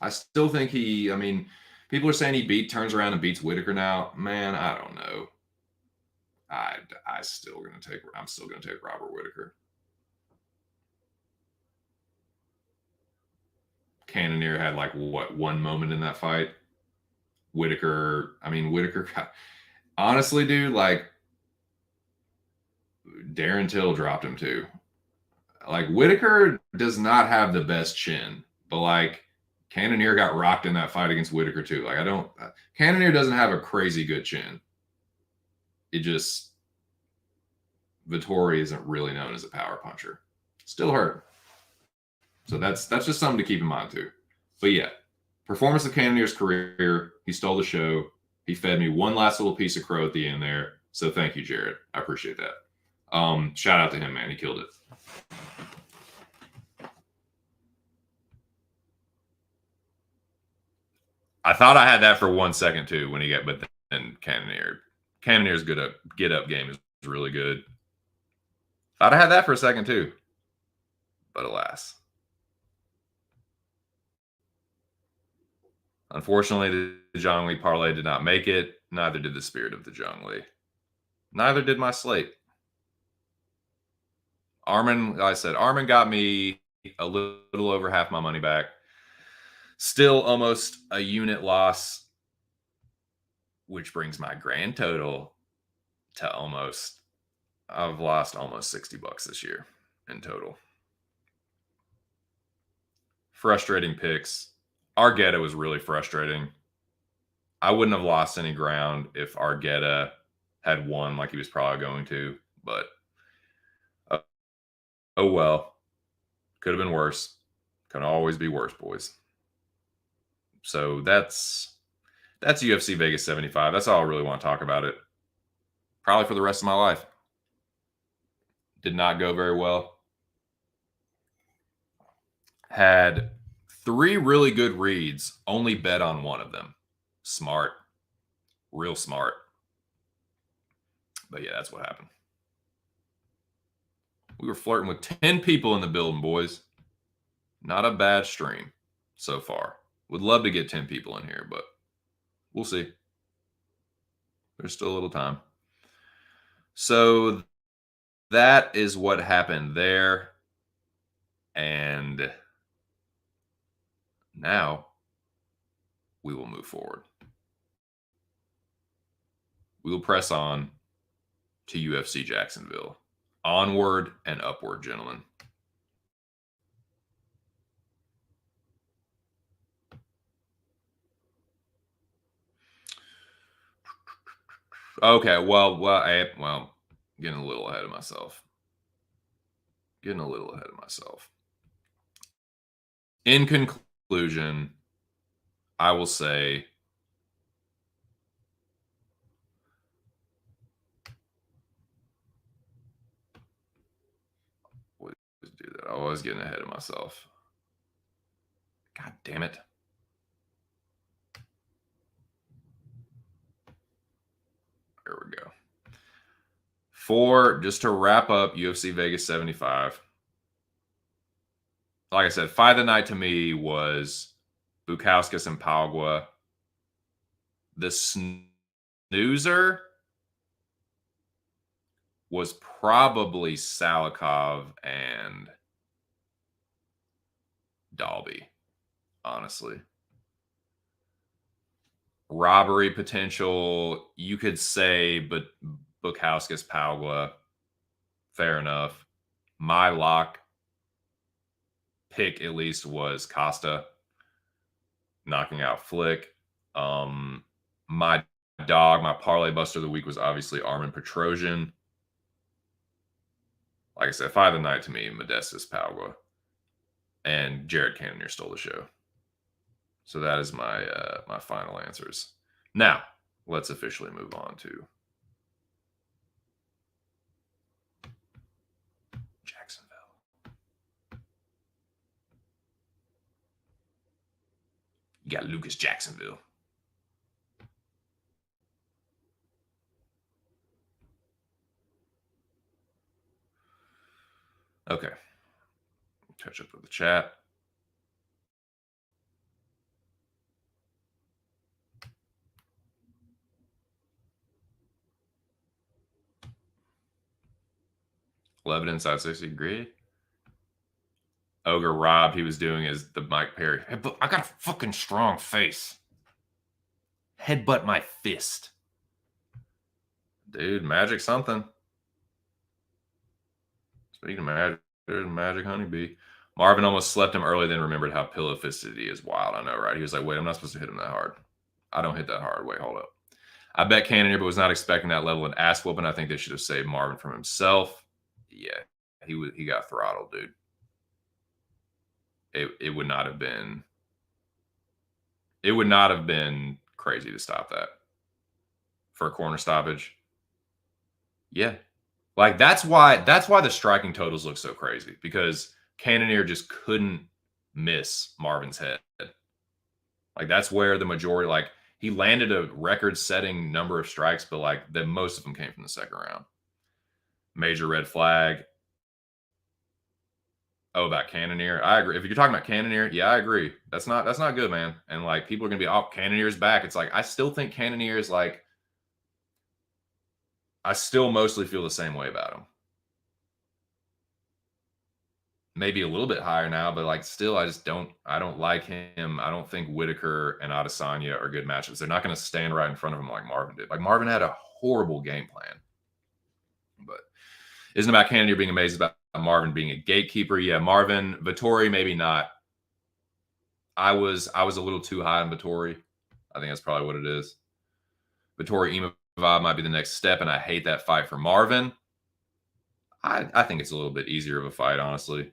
I still think people are saying he turns around and beats Whitaker now. Man, I don't know. I'm still gonna take Robert Whitaker. Cannonier had like one moment in that fight. Whitaker got Honestly, dude, like Darren Till dropped him too. Like Whitaker does not have the best chin, but like Cannonier got rocked in that fight against Whitaker too. Like Cannonier doesn't have a crazy good chin. It just Vittori isn't really known as a power puncher. Still hurt. So that's just something to keep in mind too. But yeah, performance of Cannonier's career. He stole the show. He fed me one last little piece of crow at the end there. So thank you, Jared. I appreciate that. Shout out to him, man. He killed it. I thought I had that for 1 second too when he got, but then Cannonier's good up get up game is really good. Thought I had that for a second too, but alas. Unfortunately, the Zhang Li parlay did not make it. Neither did the spirit of the Zhang Li. Neither did my slate. Armin, like I said, Armin got me a little over half my money back. Still almost a unit loss, which brings my grand total to almost, I've lost almost $60 this year in total. Frustrating picks. Argueta was really frustrating. I wouldn't have lost any ground if Argueta had won like he was probably going to, but oh well. Could have been worse. Can always be worse, boys. So that's UFC Vegas 75. That's all I really want to talk about it. Probably for the rest of my life. Did not go very well. Had 3 really good reads, only bet on one of them. Smart. Real smart. But yeah, that's what happened. We were flirting with 10 people in the building, boys. Not a bad stream so far. Would love to get 10 people in here, but we'll see. There's still a little time. So that is what happened there. And now we will move forward. We will press on to UFC Jacksonville. Onward and upward, gentlemen. Okay, well, getting a little ahead of myself. In conclusion, I will say do that. I was getting ahead of myself. God damn it. There we go. Just to wrap up UFC Vegas 75. Like I said, fight of the night to me was Bukauskas and Pagua. The snoozer was probably Salikov and Dalby, honestly. Robbery potential, you could say, but Bukauskas, Pagua, fair enough. My lock pick, at least, was Costa knocking out Flick. My parlay buster of the week was obviously Armin Petrosian. Like I said, fight of the night to me, Modestas, Pagua, and Jared Cannonier stole the show. So that is my my final answers. Now, let's officially move on to Jacksonville. You got Lucas Jacksonville. Okay. Catch up with the chat. Levin inside 60 degree. Ogre Rob, he was doing is the Mike Perry. Hey, but I got a fucking strong face. Headbutt my fist. Dude, magic something. Speaking of magic, there's magic honeybee. Marvin almost slept him early, then remembered how pillow fisted he is. Wild, I know, right? He was like, wait, I'm not supposed to hit him that hard. I don't hit that hard. Wait, hold up. I bet Cannonier, but was not expecting that level of ass whooping. I think they should have saved Marvin from himself. Yeah, he got throttled, dude. It would not have been crazy to stop that for a corner stoppage. Yeah. Like that's why the striking totals look so crazy, because Cannonier just couldn't miss Marvin's head. Like that's where the majority, like he landed a record-setting number of strikes, but like most of them came from the second round. Major red flag. Oh, about Cannonier, I agree. If you're talking about Cannonier, yeah, I agree. That's not good, man. And like people are gonna be, oh, Cannonier's back. It's like I still think Cannonier is like, I still mostly feel the same way about him. Maybe a little bit higher now, but like still, I don't like him. I don't think Whitaker and Adesanya are good matchups. They're not going to stand right in front of him like Marvin did. Like Marvin had a horrible game plan, but isn't about Cannonier being amazed about Marvin being a gatekeeper. Yeah, Marvin, Vettori, maybe not. I was a little too high on Vettori. I think that's probably what it is. Vettori Imavov might be the next step, and I hate that fight for Marvin. I think it's a little bit easier of a fight, honestly,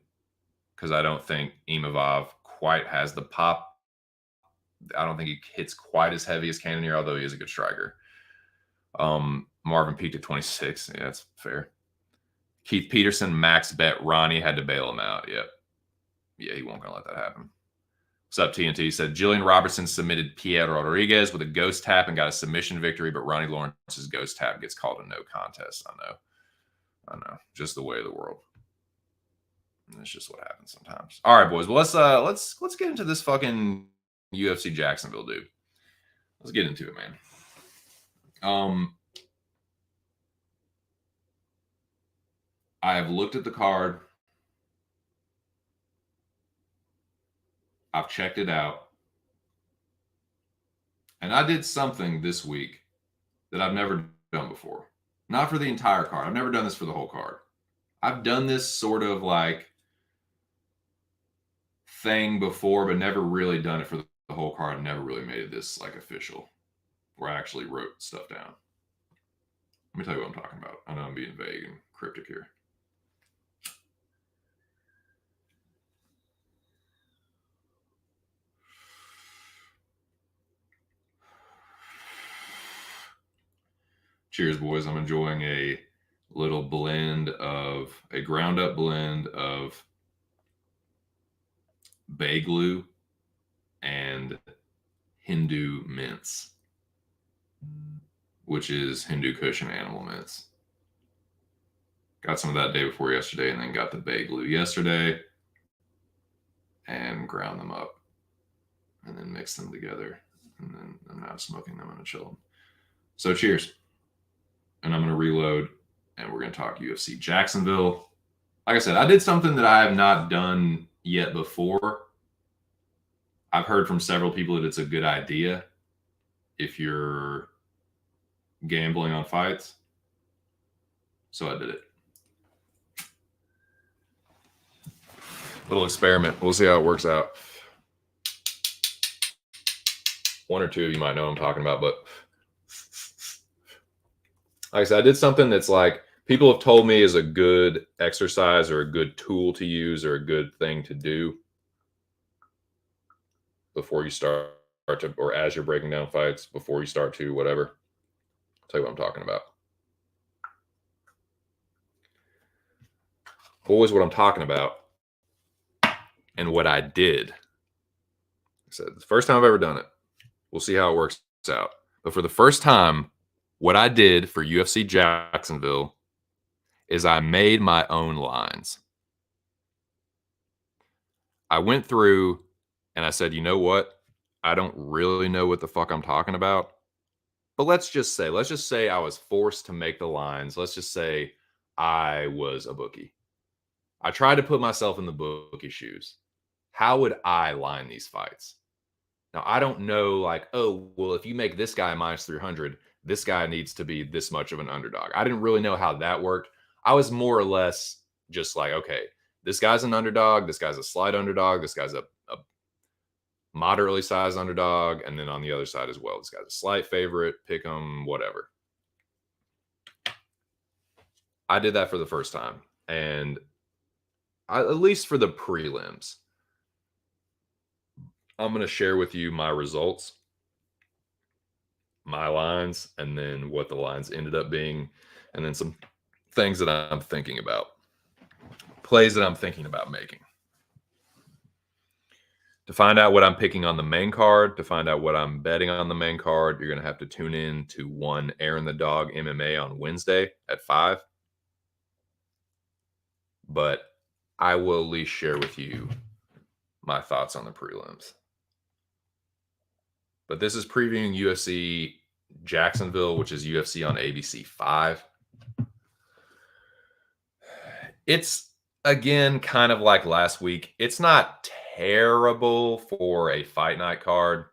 because I don't think Imavov quite has the pop. I don't think he hits quite as heavy as Cannonier, although he is a good striker. Marvin peaked at 26. Yeah, that's fair. Keith Peterson, max bet Ronnie had to bail him out. Yep. Yeah, he won't gonna let that happen. What's up, TNT? Said Jillian Robertson submitted Pierre Rodriguez with a ghost tap and got a submission victory, but Ronnie Lawrence's ghost tap gets called a no contest. I know. Just the way of the world. That's just what happens sometimes. All right, boys. Well, let's get into this fucking UFC Jacksonville, dude. Let's get into it, man. I have looked at the card. I've checked it out. And I did something this week that I've never done before. Not for the entire card. I've never done this for the whole card. I've done this sort of like thing before, but never really done it for the whole card. Never really made this like official, where I actually wrote stuff down. Let me tell you what I'm talking about. I know I'm being vague and cryptic here. Cheers, boys. I'm enjoying a little blend of a ground up blend of bay glue and Hindu mints, which is Hindu Kush and animal mints. Got some of that day before yesterday, and then got the bay glue yesterday and ground them up and then mixed them together. And then I'm now smoking them in a chill. So cheers. And I'm going to reload, and we're going to talk UFC Jacksonville. Like I said, I did something that I have not done yet before. I've heard from several people that it's a good idea if you're gambling on fights. So I did it. Little experiment. We'll see how it works out. One or two of you might know what I'm talking about, but like I said, I did something that's like people have told me is a good exercise or a good tool to use or a good thing to do before you start to, or as you're breaking down fights, before you start to, whatever. I'll tell you what I'm talking about. Always what I'm talking about and what I did. I said, it's the first time I've ever done it. We'll see how it works out. But for the first time, what I did for UFC Jacksonville is I made my own lines. I went through and I said, you know what? I don't really know what the fuck I'm talking about. But let's just say I was forced to make the lines. Let's just say I was a bookie. I tried to put myself in the bookie shoes. How would I line these fights? Now, I don't know, like, oh, well, if you make this guy minus 300, this guy needs to be this much of an underdog. I didn't really know how that worked. I was more or less just like, okay, this guy's an underdog. This guy's a slight underdog. This guy's a moderately sized underdog. And then on the other side as well, this guy's a slight favorite, pick him, whatever. I did that for the first time. And at least for the prelims, I'm going to share with you my results, my lines, and then what the lines ended up being, and then some things that I'm thinking about, plays that I'm thinking about making. To find out what I'm picking on the main card, to find out what I'm betting on the main card, you're going to have to tune in to one Aaron the Dog MMA on Wednesday at 5. But I will at least share with you my thoughts on the prelims. But this is previewing UFC Jacksonville, which is UFC on ABC 5. It's, again, kind of like last week. It's not terrible for a fight night card.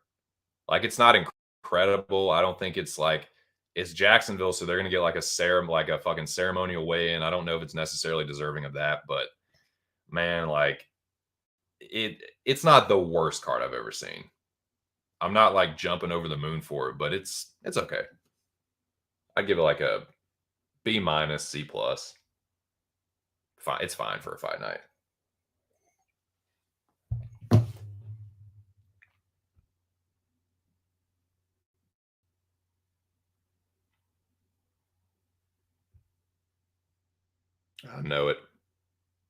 Like, it's not incredible. I don't think it's like, it's Jacksonville, so they're going to get like a fucking ceremonial weigh-in. I don't know if it's necessarily deserving of that, but man, like it's not the worst card I've ever seen. I'm not like jumping over the moon for it, but it's okay. I'd give it like a B minus, C plus. Fine, it's fine for a fight night. I know it.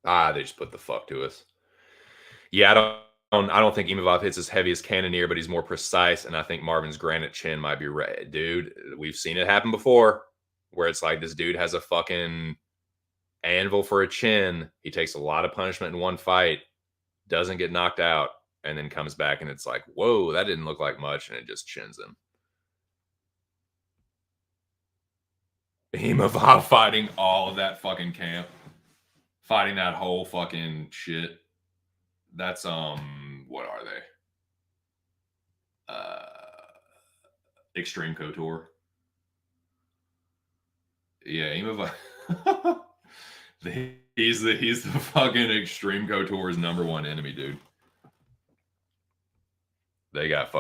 They just put the fuck to us. Yeah, I don't think Imavov hits as heavy as Cannonier, but he's more precise, and I think Marvin's granite chin might be right. Dude, we've seen it happen before, where it's like this dude has a fucking anvil for a chin. He takes a lot of punishment in one fight, doesn't get knocked out, and then comes back, and it's like, whoa, that didn't look like much, and it just chins him. Imavov fighting all of that fucking camp, fighting that whole fucking shit. That's what are they? Extreme Couture. Yeah, Imavov. he's the fucking Extreme Couture's #1 enemy, dude. They got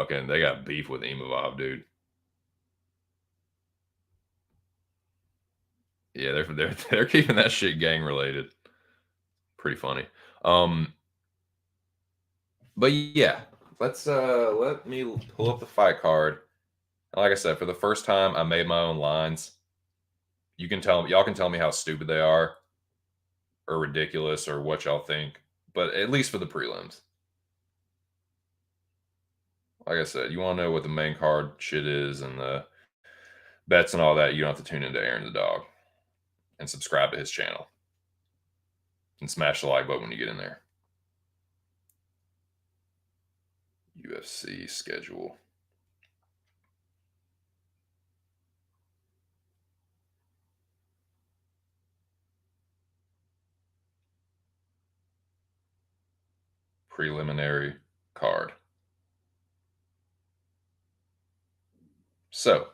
beef with Imavov, dude. Yeah, they're keeping that shit gang related. Pretty funny. But yeah, let me pull up the fight card. Like I said, for the first time, I made my own lines. Y'all can tell me how stupid they are, or ridiculous, or what y'all think. But at least for the prelims, like I said, you want to know what the main card shit is and the bets and all that. You don't have to tune into Aaron the Dog and subscribe to his channel and smash the like button when you get in there. UFC schedule. Preliminary card. So,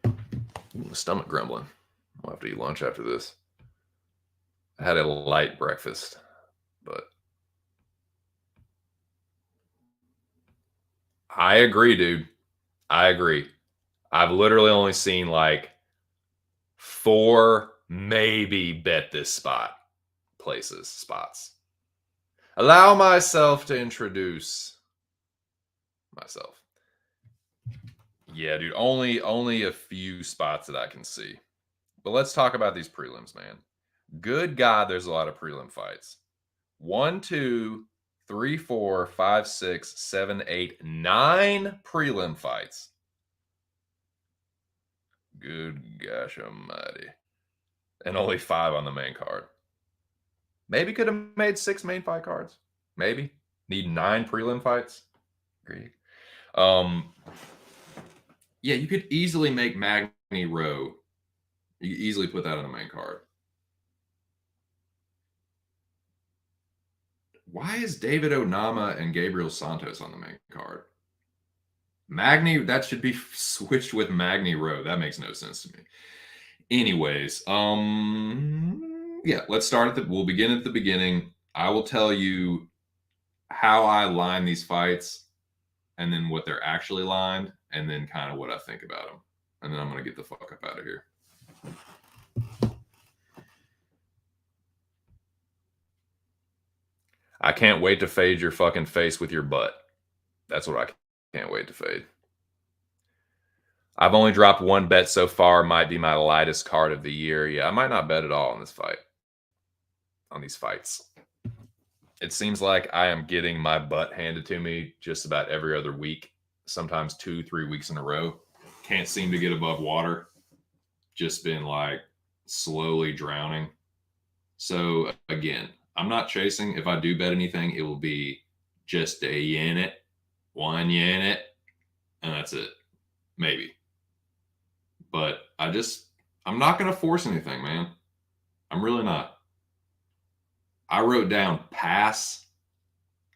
my stomach grumbling. I'll have to eat lunch after this. I had a light breakfast, but I agree, dude. I agree. I've literally only seen like 4 maybe bet this spot spots. Allow myself to introduce myself. Yeah, dude, only a few spots that I can see. But let's talk about these prelims, man. Good God, there's a lot of prelim fights. 1, 2, 3, 4, 5, 6, 7, 8, 9 prelim fights. Good gosh almighty. And only 5 on the main card. Maybe could have made 6 main fight cards. Maybe. Need 9 prelim fights. Agree. Yeah, you could easily make Magny Rowe. You could easily put that on the main card. Why is David Onama and Gabriel Santos on the main card? Magny, that should be switched with Magny Rowe. That makes no sense to me. Anyways, yeah, we'll begin at the beginning. I will tell you how I line these fights and then what they're actually lined and then kind of what I think about them. And then I'm going to get the fuck up out of here. I can't wait to fade your fucking face with your butt. That's what I can't wait to fade. I've only dropped one bet so far. Might be my lightest card of the year. Yeah, I might not bet at all on this fight. On these fights. It seems like I am getting my butt handed to me just about every other week. Sometimes 2-3 weeks in a row. Can't seem to get above water. Just been like slowly drowning. So again, I'm not chasing. If I do bet anything, it will be just a unit, 1 unit, and that's it. Maybe. But I'm not going to force anything, man. I'm really not. I wrote down pass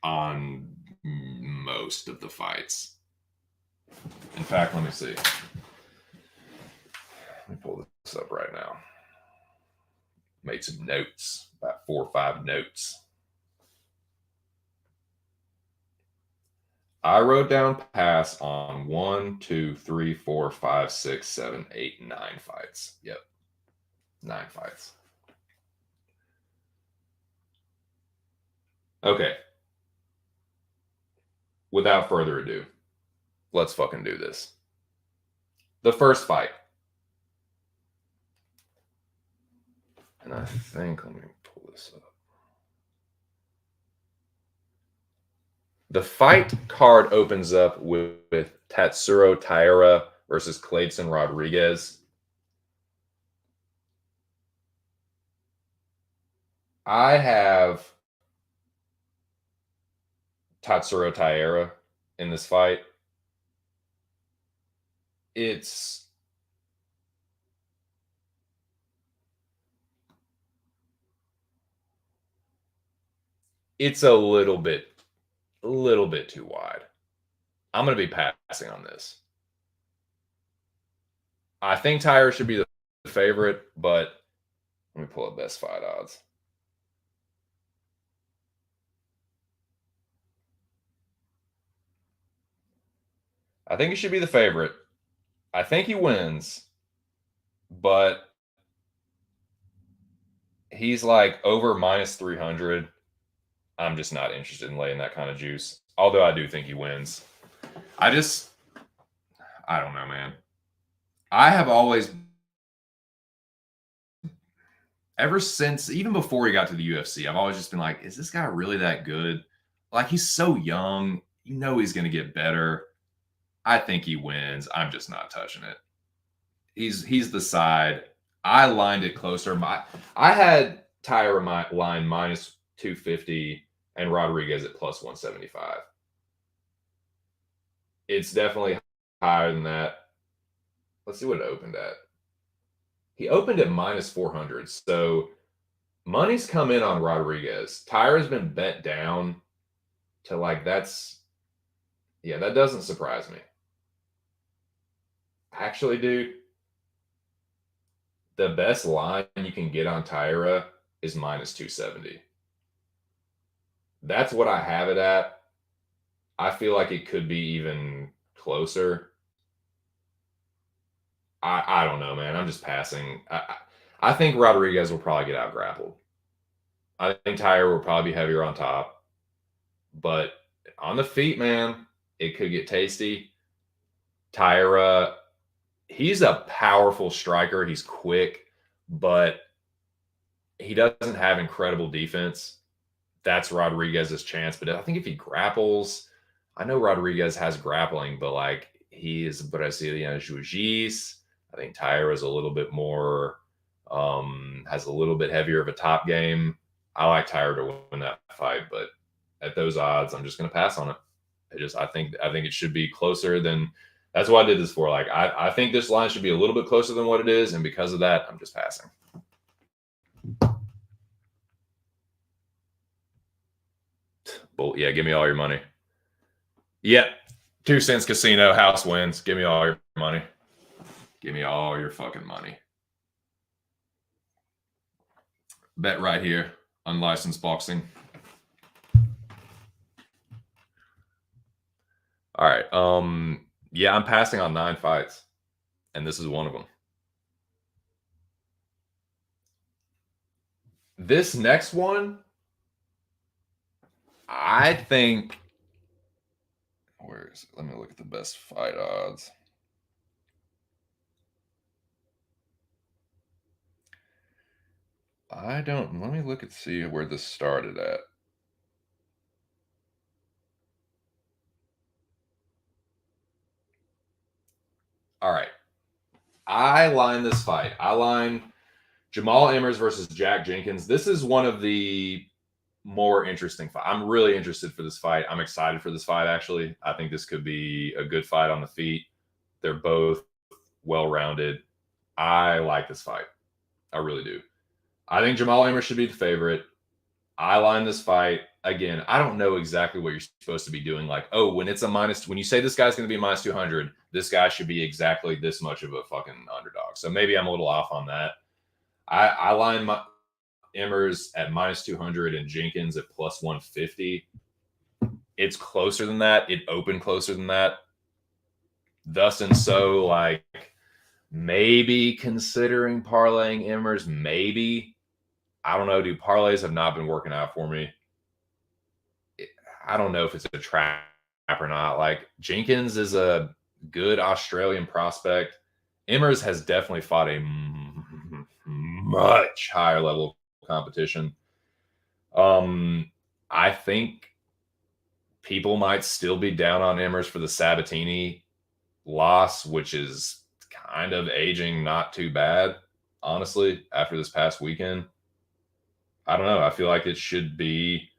on most of the fights. In fact, let me see. Let me pull this up right now. Made some notes, about 4 or 5 notes. I wrote down pass on 1, 2, 3, 4, 5, 6, 7, 8, 9 fights. Yep. 9 fights. Okay. Without further ado, let's fucking do this. The first fight. And I think, let me pull this up. The fight card opens up with Tatsuro Taira versus Clayton Rodriguez. I have Tatsuro Taira in this fight. It's a little bit too wide. I'm going to be passing on this. I think Taira should be the favorite, but let me pull up best fight odds. I think he should be the favorite. I think he wins, but he's like over minus 300. I'm just not interested in laying that kind of juice. Although I do think he wins. I don't know, man. I have always, ever since, even before he got to the UFC, I've always just been like, is this guy really that good? Like, he's so young. You know he's going to get better. I think he wins. I'm just not touching it. He's the side. I lined it closer. I had Taira line minus 250 and Rodriguez at plus 175. It's definitely higher than that. Let's see what it opened at. He opened at minus 400. So money's come in on Rodriguez. Taira's been bet down to like that doesn't surprise me. Actually, dude, the best line you can get on Taira is minus 270. That's what I have it at. I feel like it could be even closer. I don't know, man. I'm just passing. I think Rodriguez will probably get out grappled. I think Taira will probably be heavier on top. But on the feet, man, it could get tasty. Taira, he's a powerful striker. He's quick, but he doesn't have incredible defense. That's Rodriguez's chance. But I think if he grapples, I know Rodriguez has grappling, but like he is Brazilian Jiu-Jitsu. I think Taira is a little bit more, has a little bit heavier of a top game. I like Taira to win that fight, but at those odds, I'm just going to pass on it. I think it should be closer than. That's what I did this for. Like I think this line should be a little bit closer than what it is, and because of that, I'm just passing. Well, yeah, give me all your money. Yeah, 2 cents casino, house wins. Give me all your money. Give me all your fucking money. Bet right here. Unlicensed boxing. All right. Yeah, I'm passing on 9 fights, and this is one of them. This next one, I think. Where is it? Let me look at the best fight odds. Let me look and see where this started at. All right. I line this fight. I line Jamal Emmers versus Jack Jenkins. This is one of the more interesting fight. I'm really interested for this fight. I'm excited for this fight, actually. I think this could be a good fight on the feet. They're both well-rounded. I like this fight. I really do. I think Jamal Emmers should be the favorite. I line this fight. Again, I don't know exactly what you're supposed to be doing. Like, oh, when it's a minus, when you say this guy's going to be minus 200, this guy should be exactly this much of a fucking underdog. So maybe I'm a little off on that. I line my Emmers at minus 200 and Jenkins at plus 150. It's closer than that. It opened closer than that. Thus and so, like, maybe considering parlaying Emmers, maybe. I don't know, dude. Parlays have not been working out for me. I don't know if it's a trap or not. Like, Jenkins is a good Australian prospect. Emmers has definitely fought a much higher level of competition. I think people might still be down on Emmers for the Sabatini loss, which is kind of aging not too bad, honestly, after this past weekend. I don't know. I feel like it should be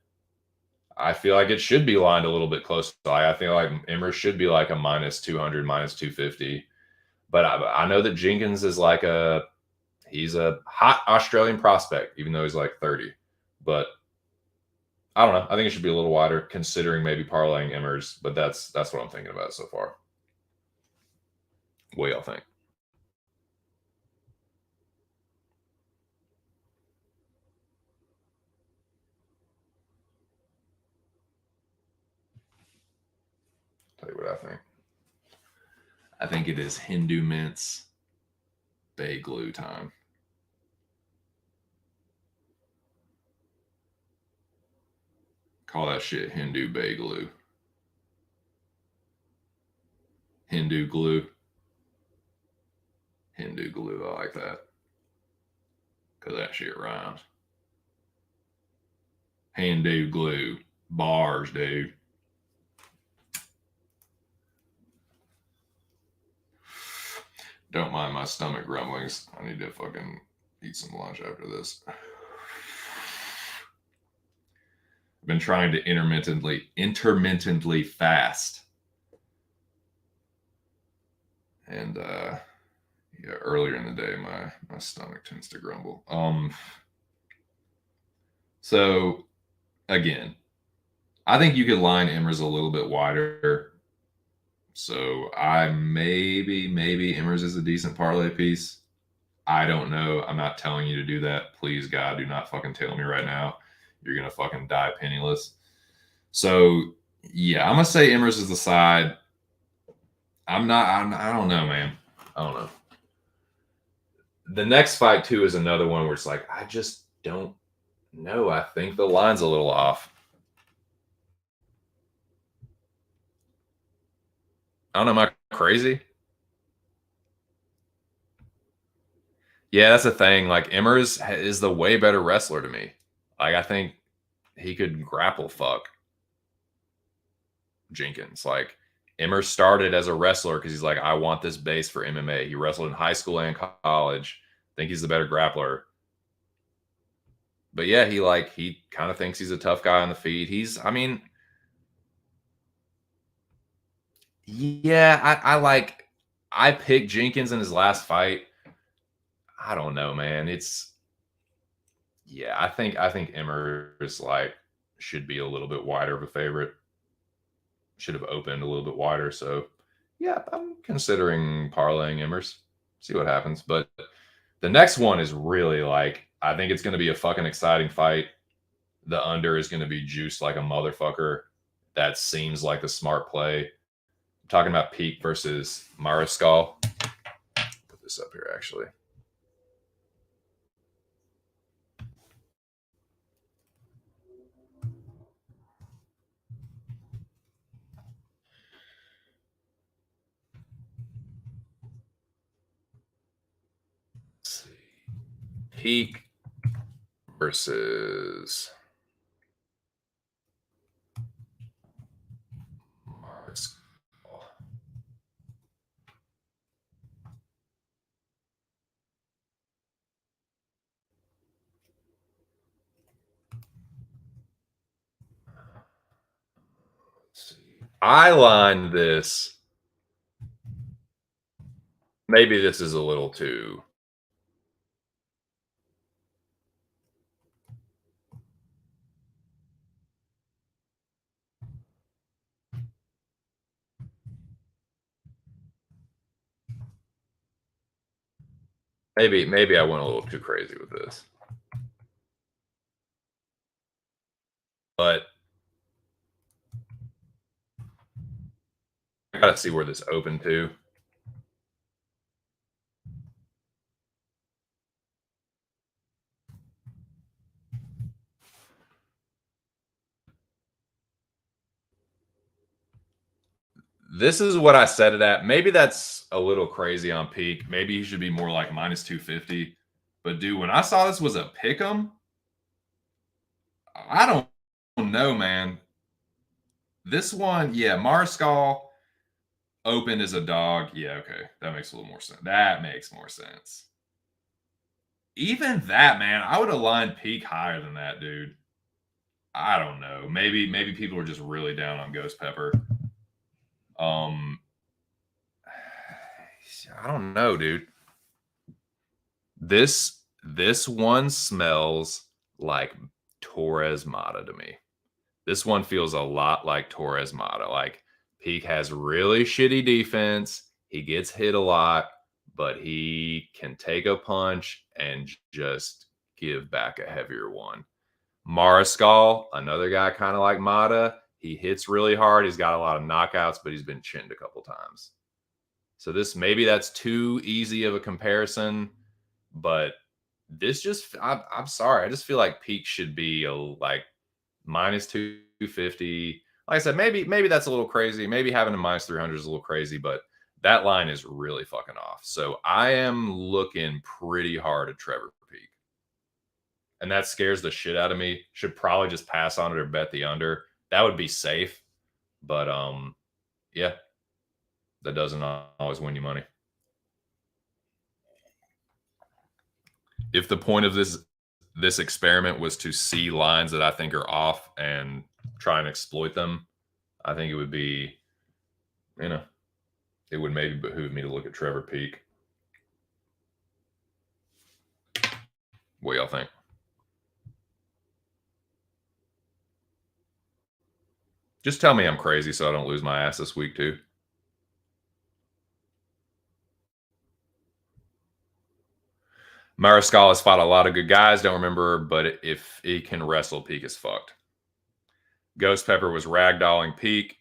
lined a little bit closer. I feel like Emmers should be like a minus 200, minus 250. But I know that Jenkins is like he's a hot Australian prospect, even though he's like 30. But I don't know. I think it should be a little wider, considering maybe parlaying Emmers. But that's what I'm thinking about so far. What y'all think? Tell you what I think. I think it is Hindu Mints Bay Glue time. Call that shit Hindu Bay Glue. Hindu glue. Hindu glue. I like that. Because that shit rhymes. Hindu glue. Bars, dude. Don't mind my stomach grumblings. I need to fucking eat some lunch after this. I've been trying to intermittently fast. And yeah, earlier in the day my stomach tends to grumble. So again, I think you could line Emmers a little bit wider. So maybe Emmers is a decent parlay piece. I don't know. I'm not telling you to do that. Please, God, do not fucking tell me right now. You're gonna fucking die penniless. So yeah, I'm gonna say Emmers is the side. I don't know, man. I don't know. The next fight too is another one where it's like, I just don't know. I think the line's a little off. I don't know. Am I crazy? Yeah, that's the thing. Like, Emmers is the way better wrestler to me. Like, I think he could grapple fuck Jenkins. Like, Emmers started as a wrestler because he's like, I want this base for MMA. He wrestled in high school and college. I think he's the better grappler. But yeah, he kind of thinks he's a tough guy on the feet. Yeah, I picked Jenkins in his last fight. I don't know, man. I think Emmers like should be a little bit wider of a favorite. should have opened a little bit wider. So, yeah, I'm considering parlaying Emmers. See what happens. But the next one is really like, I think it's going to be a fucking exciting fight. The under is going to be juiced like a motherfucker. That seems like the smart play. I'm talking about Peak versus Mariscal. Put this up here, actually. Let's see. Peak versus Mariscal. Let's see. I lined this. Maybe this is a little too. Maybe I went a little too crazy with this. But I gotta see where this opened to. This is what I set it at. Maybe that's a little crazy on Peak. Maybe he should be more like minus 250. But dude, when I saw this was a pick 'em, I don't know, man. This one, yeah, Mariscal opened as a dog. Yeah, okay. That makes a little more sense. That makes more sense. Even that, man, I would have lined Peak higher than that, dude. I don't know. Maybe people are just really down on Ghost Pepper. I don't know, dude. This one smells like Torres Mata to me. This one feels a lot like Torres Mata. Like Peak has really shitty defense. He gets hit a lot, but he can take a punch and just give back a heavier one. Mariscal, another guy kind of like Mata. He hits really hard. He's got a lot of knockouts, but he's been chinned a couple times. So this maybe that's too easy of a comparison, but this just I'm sorry. I just feel like Peak should be a like minus 250. Like I said, maybe that's a little crazy. Maybe having a minus 300 is a little crazy, but that line is really fucking off. So I am looking pretty hard at Trevor Peak. And that scares the shit out of me. Should probably just pass on it or bet the under. That would be safe. But yeah, that doesn't always win you money. If the point of this experiment was to see lines that I think are off and try and exploit them, I think it would be, it would maybe behoove me to look at Trevor Peak. What y'all think? Just tell me I'm crazy so I don't lose my ass this week too. Mariscal has fought a lot of good guys. Don't remember, but if he can wrestle, Peak is fucked. Ghost Pepper was ragdolling Peak.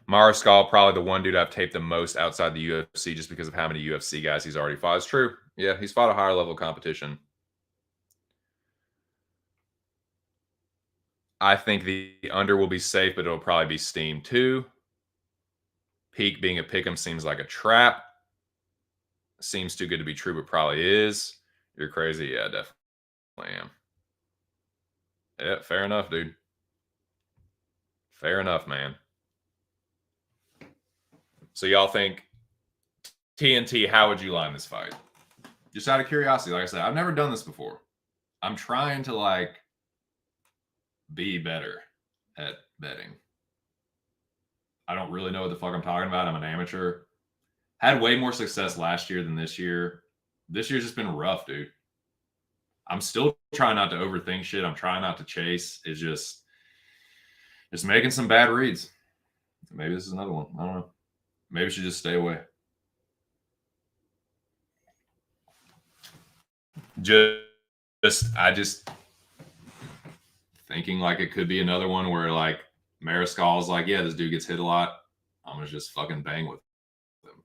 Mariscal, probably the one dude I've taped the most outside the UFC just because of how many UFC guys he's already fought. It's true. Yeah, he's fought a higher level competition. I think the under will be safe, but it'll probably be steam too. Peak being a pick'em seems like a trap. Seems too good to be true, but probably is. You're crazy. Yeah, definitely am. Yeah, fair enough, dude. Fair enough, man. So y'all think TNT, how would you line this fight? Just out of curiosity, like I said, I've never done this before. I'm trying to like be better at betting. I don't really know what the fuck I'm talking about. I'm an amateur. Had way more success last year than this year. This year's just been rough, dude. I'm still trying not to overthink shit. I'm trying not to chase. It's just making some bad reads. Maybe this is another one. I don't know. Maybe we should just stay away. I just thinking like it could be another one where like Mariscal's like, yeah, this dude gets hit a lot. I'm gonna just fucking bang with him.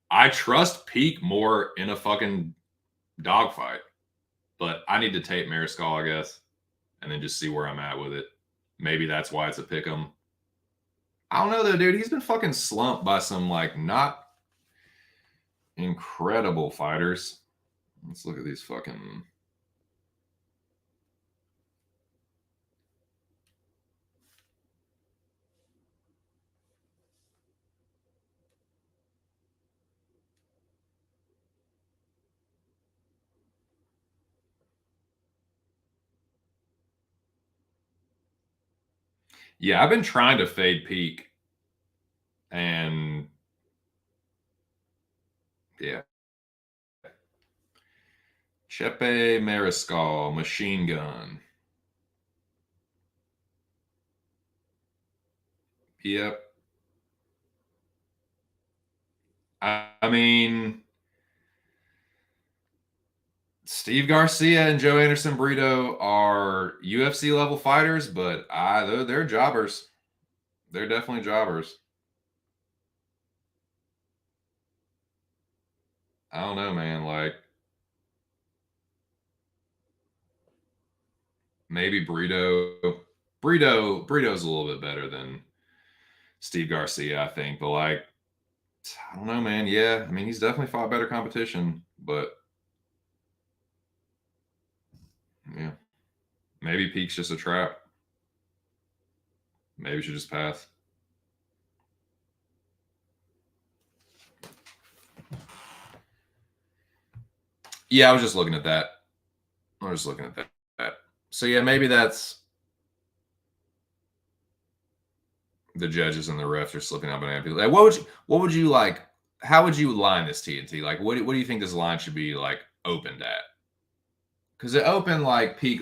I trust Peak more in a fucking dogfight, but I need to tape Mariscal, I guess, and then just see where I'm at with it. Maybe that's why it's a pick 'em. I don't know though, dude. He's been fucking slumped by some like not incredible fighters. Let's look at these fucking. Yeah, I've been trying to fade Peak, and yeah, Chepe Mariscal, machine gun. Yep. I mean, Steve Garcia and Joe Anderson Brito are UFC level fighters, but they're jobbers. They're definitely jobbers. I don't know, man. Like maybe Brito's a little bit better than Steve Garcia, I think. But like, I don't know, man. Yeah, I mean, he's definitely fought better competition, but yeah, maybe Peak's just a trap. Maybe we should just pass. Yeah, I was just looking at that. I was just looking at that. So yeah, maybe that's the judges and the refs are slipping up banana people. Like, what would you like? How would you line this TNT? Like, what do you think this line should be like opened at? Because it opened like Peak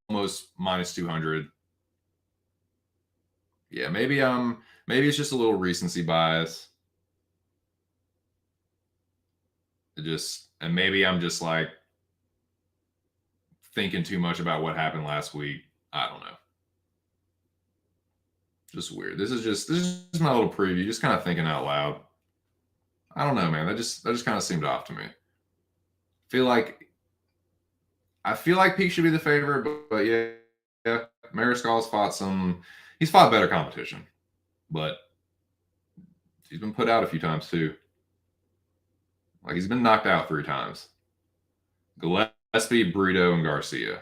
almost minus 200. Yeah, maybe it's just a little recency bias. And maybe I'm just like thinking too much about what happened last week. I don't know. Just weird. This is just my little preview. Just kind of thinking out loud. I don't know, man. That just kind of seemed off to me. I feel like Peak should be the favorite, but yeah, Mariscal's he's fought better competition, but he's been put out a few times too. Like he's been knocked out 3 times. Gillespie, Brito, and Garcia.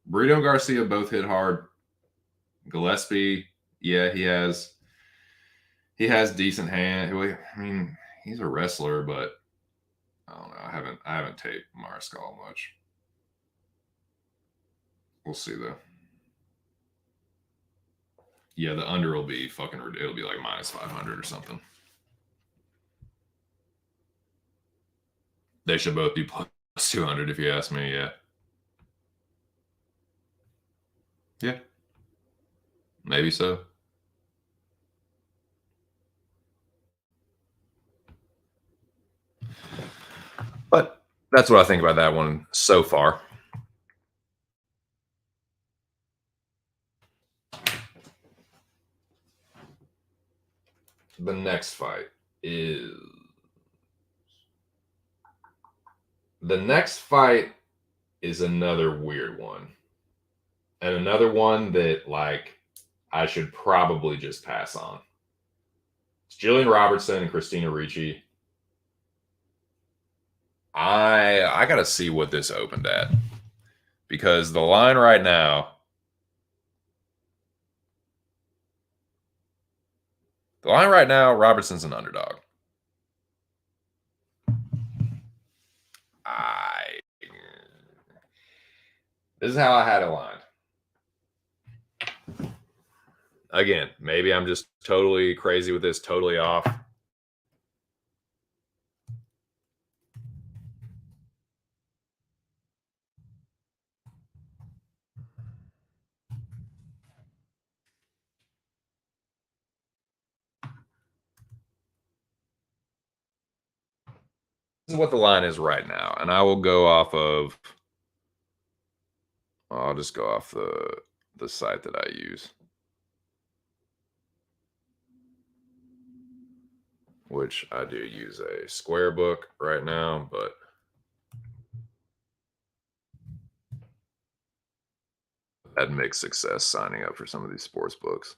Brito and Garcia both hit hard. Gillespie, yeah, he has decent hand. I mean, he's a wrestler, but I don't know. I haven't taped Mariscal much. We'll see though. Yeah, the under will be fucking. It'll be like minus 500 or something. They should both be plus 200 if you ask me. Yeah. Yeah. Maybe so. But that's what I think about that one so far. The next fight is another weird one. And another one that like I should probably just pass on. It's Jillian Robertson and Christina Ricci. I gotta see what this opened at. Because the line right now, Robertson's an underdog. This is how I had it lined. Again, maybe I'm just totally crazy with this, totally off. is what the line is right now, and I will go off of. I'll just go off the site that I use, which I do use a Square book right now, but had mixed success signing up for some of these sports books.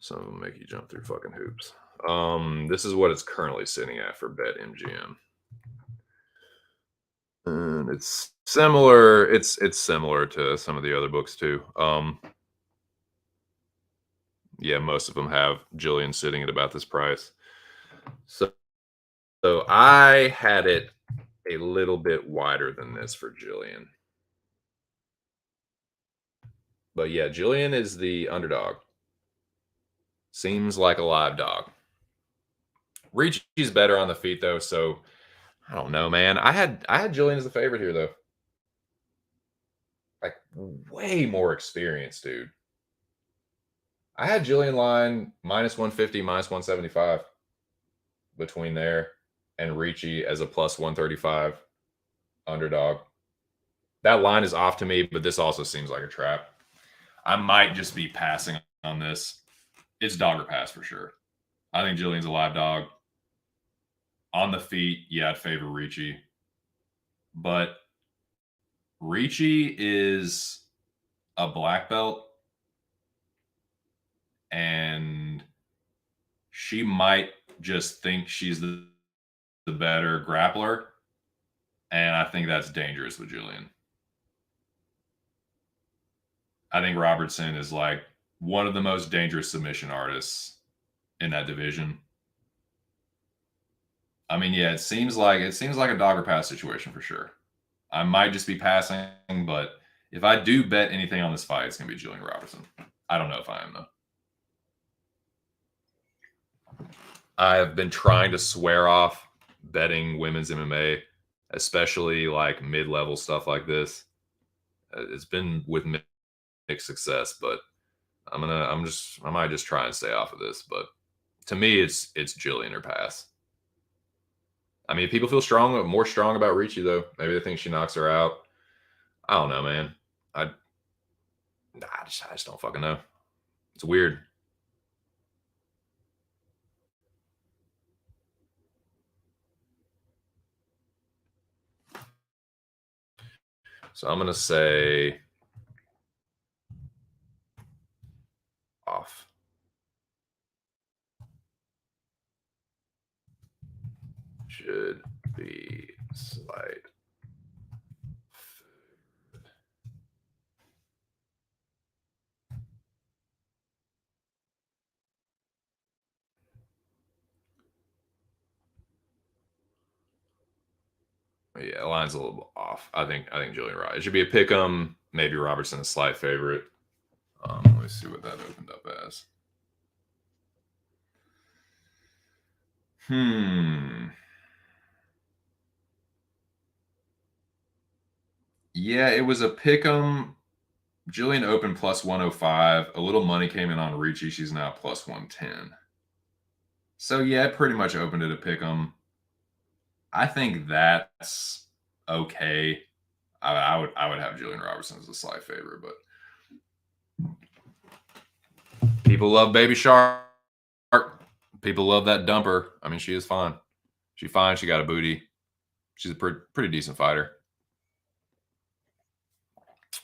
Some of them make you jump through fucking hoops. This is what it's currently sitting at for BetMGM. And it's similar. It's similar to some of the other books too. Yeah, most of them have Jillian sitting at about this price. So I had it a little bit wider than this for Jillian. But yeah, Jillian is the underdog. Seems like a live dog. Ricci's better on the feet though, so I don't know, man. I had Jillian as the favorite here though. Like way more experience, dude. I had Jillian line minus 150, minus 175 between there and Ricci as a plus 135 underdog. That line is off to me, but this also seems like a trap. I might just be passing on this. It's dog or pass for sure. I think Jillian's a live dog. On the feet, yeah, I'd favor Ricci. But Ricci is a black belt, and she might just think she's the better grappler. And I think that's dangerous with Jillian. I think Robertson is like one of the most dangerous submission artists in that division. I mean, yeah, it seems like a dog or pass situation for sure. I might just be passing, but if I do bet anything on this fight, it's gonna be Jillian Robertson. I don't know if I am though. I have been trying to swear off betting women's MMA, especially like mid-level stuff like this. It's been with mixed success, but I might just try and stay off of this. But to me, it's Jillian or pass. I mean, people feel more strong about Ricci though. Maybe they think she knocks her out. I don't know, man. I just don't fucking know. It's weird. So I'm gonna say off. Should be slight. Yeah, the line's a little off. I think Jillian Robertson. It should be a pick 'em. Maybe Robertson a slight favorite. Let me see what that opened up as. Yeah, it was a pick 'em. Jillian opened plus 105. A little money came in on Ricci. She's now plus 110. So yeah, it pretty much opened it a pick 'em. I think that's okay. I would have Jillian Robertson as a slight favorite, but people love Baby Shark. People love that dumper. I mean, she is fine. She's fine. She got a booty. She's a pretty decent fighter.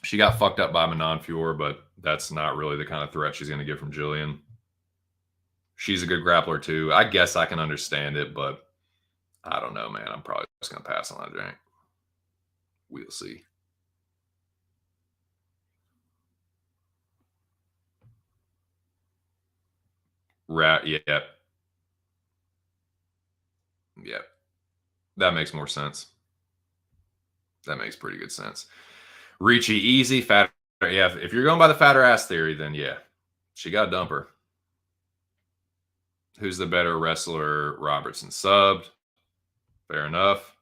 She got fucked up by Manon Fior, but that's not really the kind of threat she's going to get from Jillian. She's a good grappler too. I guess I can understand it, but I don't know, man. I'm probably just going to pass on that drink. We'll see. Yeah. Yeah. That makes more sense. That makes pretty good sense. Ricci, easy, fat. Yeah, if you're going by the fatter ass theory, then yeah, she got a dumper. Who's the better wrestler? Robertson subbed. Fair enough.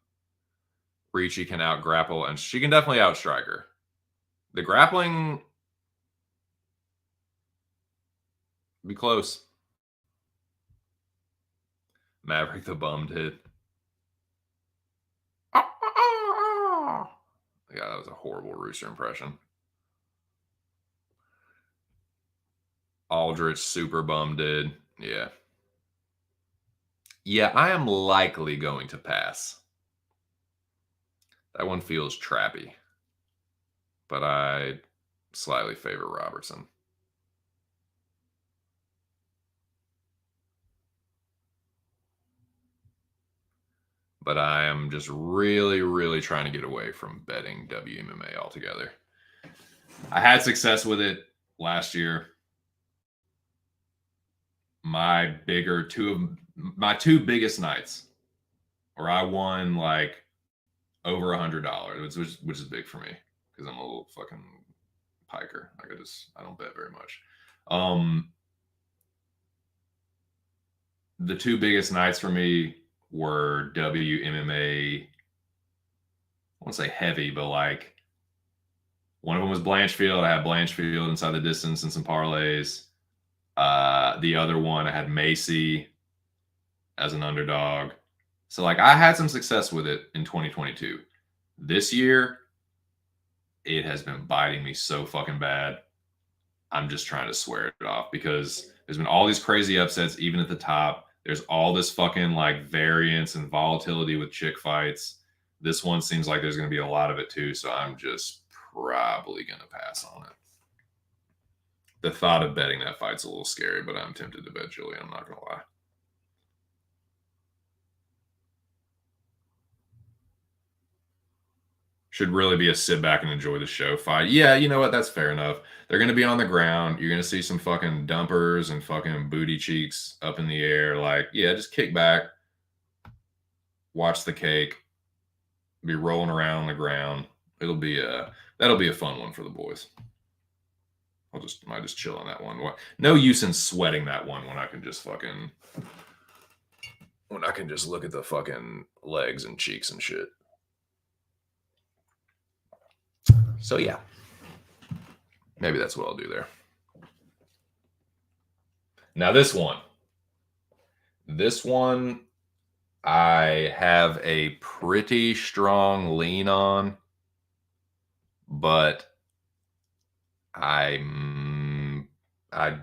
Ricci can out grapple, and she can definitely outstrike her. The grappling be close. Maverick the Bum did. Yeah, that was a horrible Rooster impression. Aldrich super bum did. Yeah. Yeah, I am likely going to pass. That one feels trappy, but I slightly favor Robertson. But I am just really, really trying to get away from betting WMMA altogether. I had success with it last year. My two biggest nights where I won like over $100, which is big for me because I'm a little fucking piker. Like I don't bet very much. Um, the two biggest nights for me were WMMA. I won't say heavy, but like one of them was Blanchfield. I had Blanchfield inside the distance and some parlays. The other one I had Macy as an underdog. So like I had some success with it in 2022. This year, it has been biting me so fucking bad. I'm just trying to swear it off because there's been all these crazy upsets, even at the top. There's all this fucking like variance and volatility with chick fights. This one seems like there's going to be a lot of it too. So I'm just probably going to pass on it. The thought of betting that fight's a little scary, but I'm tempted to bet Julian. I'm not going to lie. Should really be a sit back and enjoy the show fight. Yeah, you know what? That's fair enough. They're going to be on the ground. You're going to see some fucking dumpers and fucking booty cheeks up in the air. Like, yeah, just kick back, watch the cake, be rolling around on the ground. That'll be a fun one for the boys. Might just chill on that one. No use in sweating that one when I can just look at the fucking legs and cheeks and shit. So yeah, maybe that's what I'll do there. Now this one, I have a pretty strong lean on, but I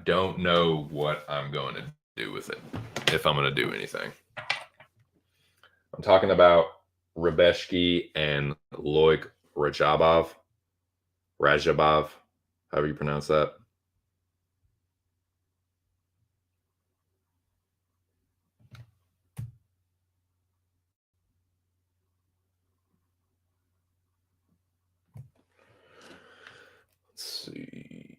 don't know what I'm going to do with it, if I'm going to do anything. I'm talking about Rebeshki and Loik Rajabov, however you pronounce that. Let's see.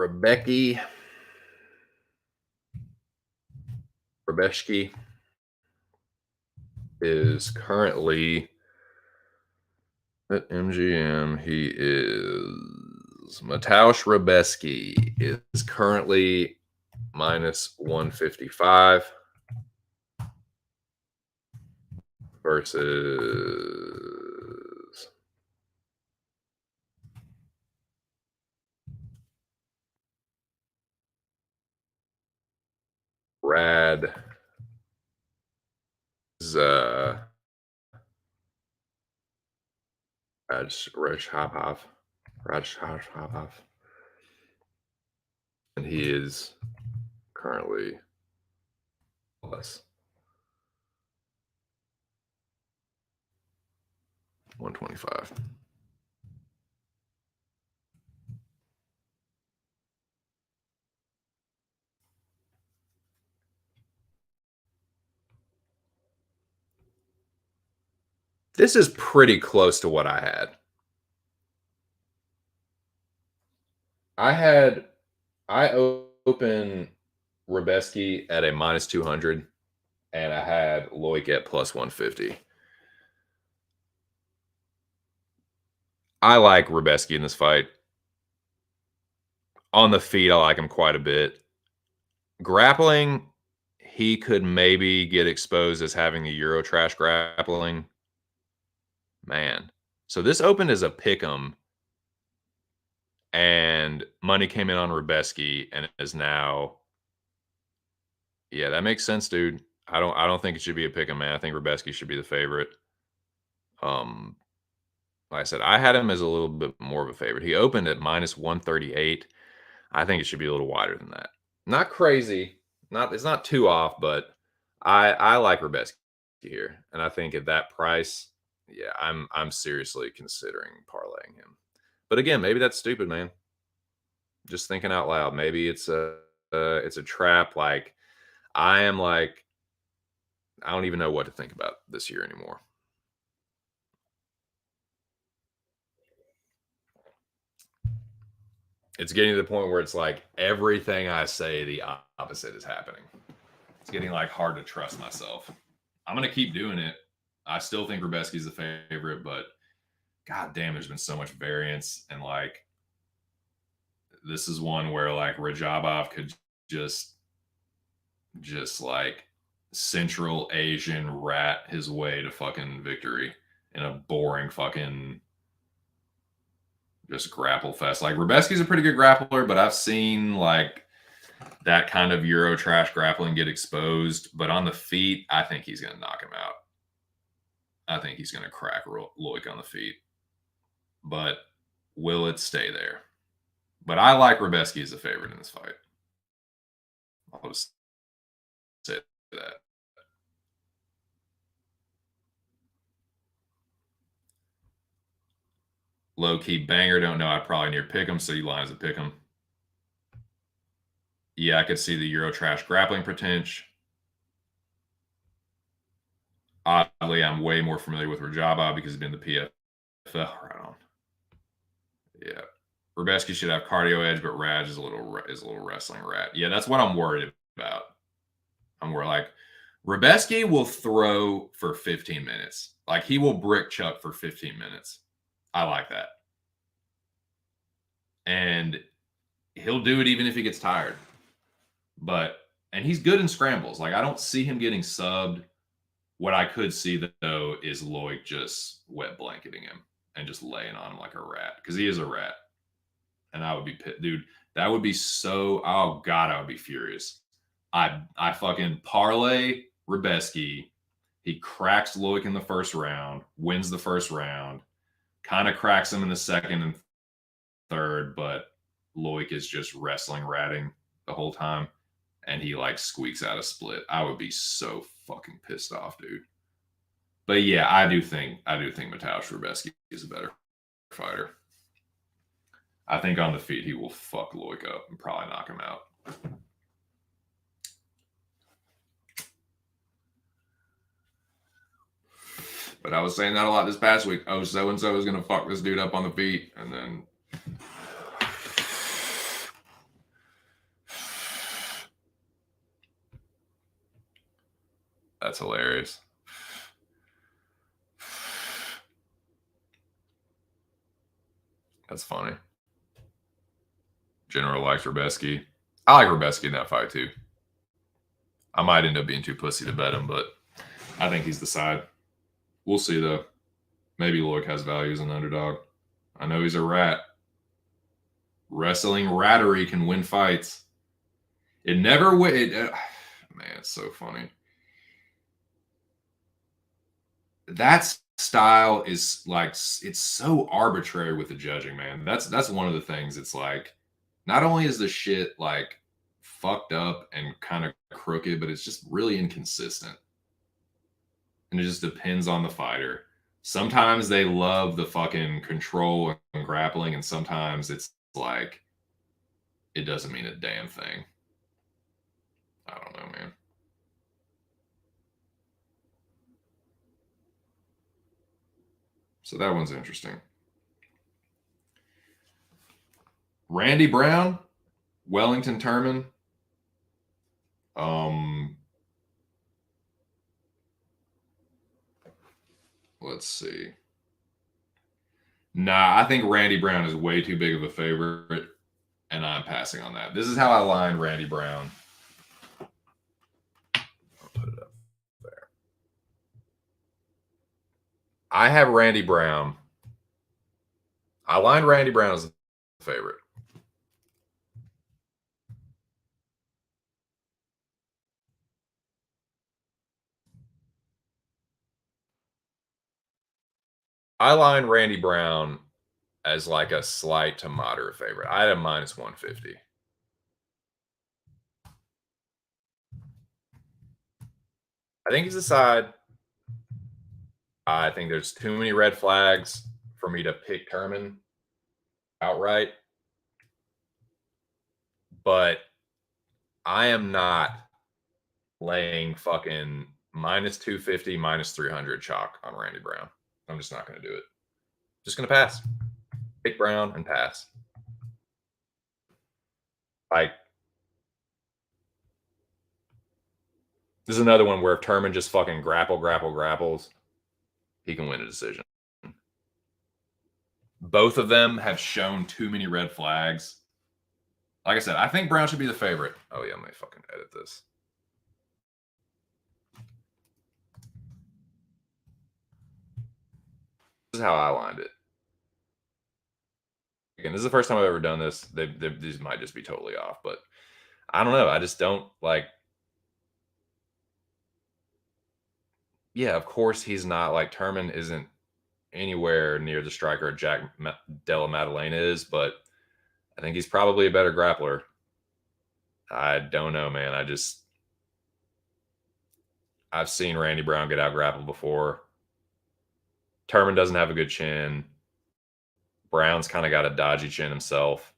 Rebeshki is currently at MGM. Mateusz Rebeshki is currently minus 155 versus Rad Rajhapov. And he is currently less 125. This is pretty close to what I had. I opened Rebeshki at a minus 200, and I had Loik at plus 150. I like Rebeshki in this fight. On the feet, I like him quite a bit. Grappling, he could maybe get exposed as having the Eurotrash grappling. Man. So this opened as a pick'em, and money came in on Rebeshki and is now. Yeah, that makes sense, dude. I don't think it should be a pick 'em, man. I think Rubeski should be the favorite. Um, like I said, I had him as a little bit more of a favorite. He opened at -138. I think it should be a little wider than that. Not crazy. Not it's not too off, but I like Rubeski here. And I think at that price, yeah, I'm seriously considering parlaying him. But again, maybe that's stupid, man. Just thinking out loud. Maybe it's a trap. Like I am like I don't even know what to think about this year anymore. It's getting to the point where it's like everything I say, the opposite is happening. It's getting like hard to trust myself. I'm gonna keep doing it. I still think Rubeski's the favorite, but god damn, there's been so much variance, and like this is one where like Rajabov could just like Central Asian rat his way to fucking victory in a boring fucking just grapple fest. Like Rubeski's a pretty good grappler, but I've seen like that kind of Euro trash grappling get exposed. But on the feet, I think he's going to knock him out. I think he's going to crack Loic on the feet. But will it stay there? But I like Rubeski as a favorite in this fight. I'll just say that. Low key banger. Don't know. I probably near pick him, so you lines to pick him. Yeah, I could see the Euro trash grappling potential. Oddly, I'm way more familiar with Rajaba because he's been the PFL. Right on. Yeah. Rubeski should have cardio edge, but Raj is a little wrestling rat. Yeah, that's what I'm worried about. I'm worried like Rubeski will throw for 15 minutes. Like he will brick Chuck for 15 minutes. I like that. And he'll do it even if he gets tired. And he's good in scrambles. Like I don't see him getting subbed. What I could see though is Loic just wet blanketing him and just laying on him like a rat because he is a rat. And I would be dude. That would be so. Oh god, I would be furious. I fucking parlay Rubeski. He cracks Loic in the first round, wins the first round, kind of cracks him in the second and third, but Loic is just wrestling ratting the whole time, and he like squeaks out a split. I would be so fucking pissed off, dude. But yeah, I do think Mateusz Rubeski is a better fighter. I think on the feet he will fuck Loic up and probably knock him out. But I was saying that a lot this past week. Oh, so and so is gonna fuck this dude up on the feet, and then that's hilarious. That's funny. General likes Rubeski. I like Rubeski in that fight too. I might end up being too pussy to bet him, but I think he's the side. We'll see though. Maybe Loic has value as an underdog. I know he's a rat. Wrestling rattery can win fights. It never win. Man, it's so funny. That style is like it's so arbitrary with the judging, man. That's one of the things. It's like not only is the shit like fucked up and kind of crooked, but it's just really inconsistent. And it just depends on the fighter. Sometimes they love the fucking control and grappling, and sometimes it's like it doesn't mean a damn thing. I don't know, man. So that one's interesting. Randy Brown, Wellington Turman. Let's see. Nah, I think Randy Brown is way too big of a favorite, and I'm passing on that. This is how I line Randy Brown. I'll put it up there. I have Randy Brown. I lined Randy Brown as the favorite. I line Randy Brown as like a slight to moderate favorite. I had a minus 150. I think he's a side. I think there's too many red flags for me to pick Turman outright. But I am not laying fucking minus 250, minus 300 chalk on Randy Brown. I'm just not going to do it. Just going to pass. Pick Brown and pass. Like, this is another one where if Turman just fucking grapples, he can win a decision. Both of them have shown too many red flags. Like I said, I think Brown should be the favorite. Oh, yeah, let me fucking edit this. This is how I lined it. Again, this is the first time I've ever done this. These might just be totally off, but I don't know. I just don't like. Yeah, of course he's not like Turman isn't anywhere near the striker Jack Della Maddalena is, but I think he's probably a better grappler. I don't know, man. I've seen Randy Brown get out grappled before. Turman doesn't have a good chin. Brown's kind of got a dodgy chin himself.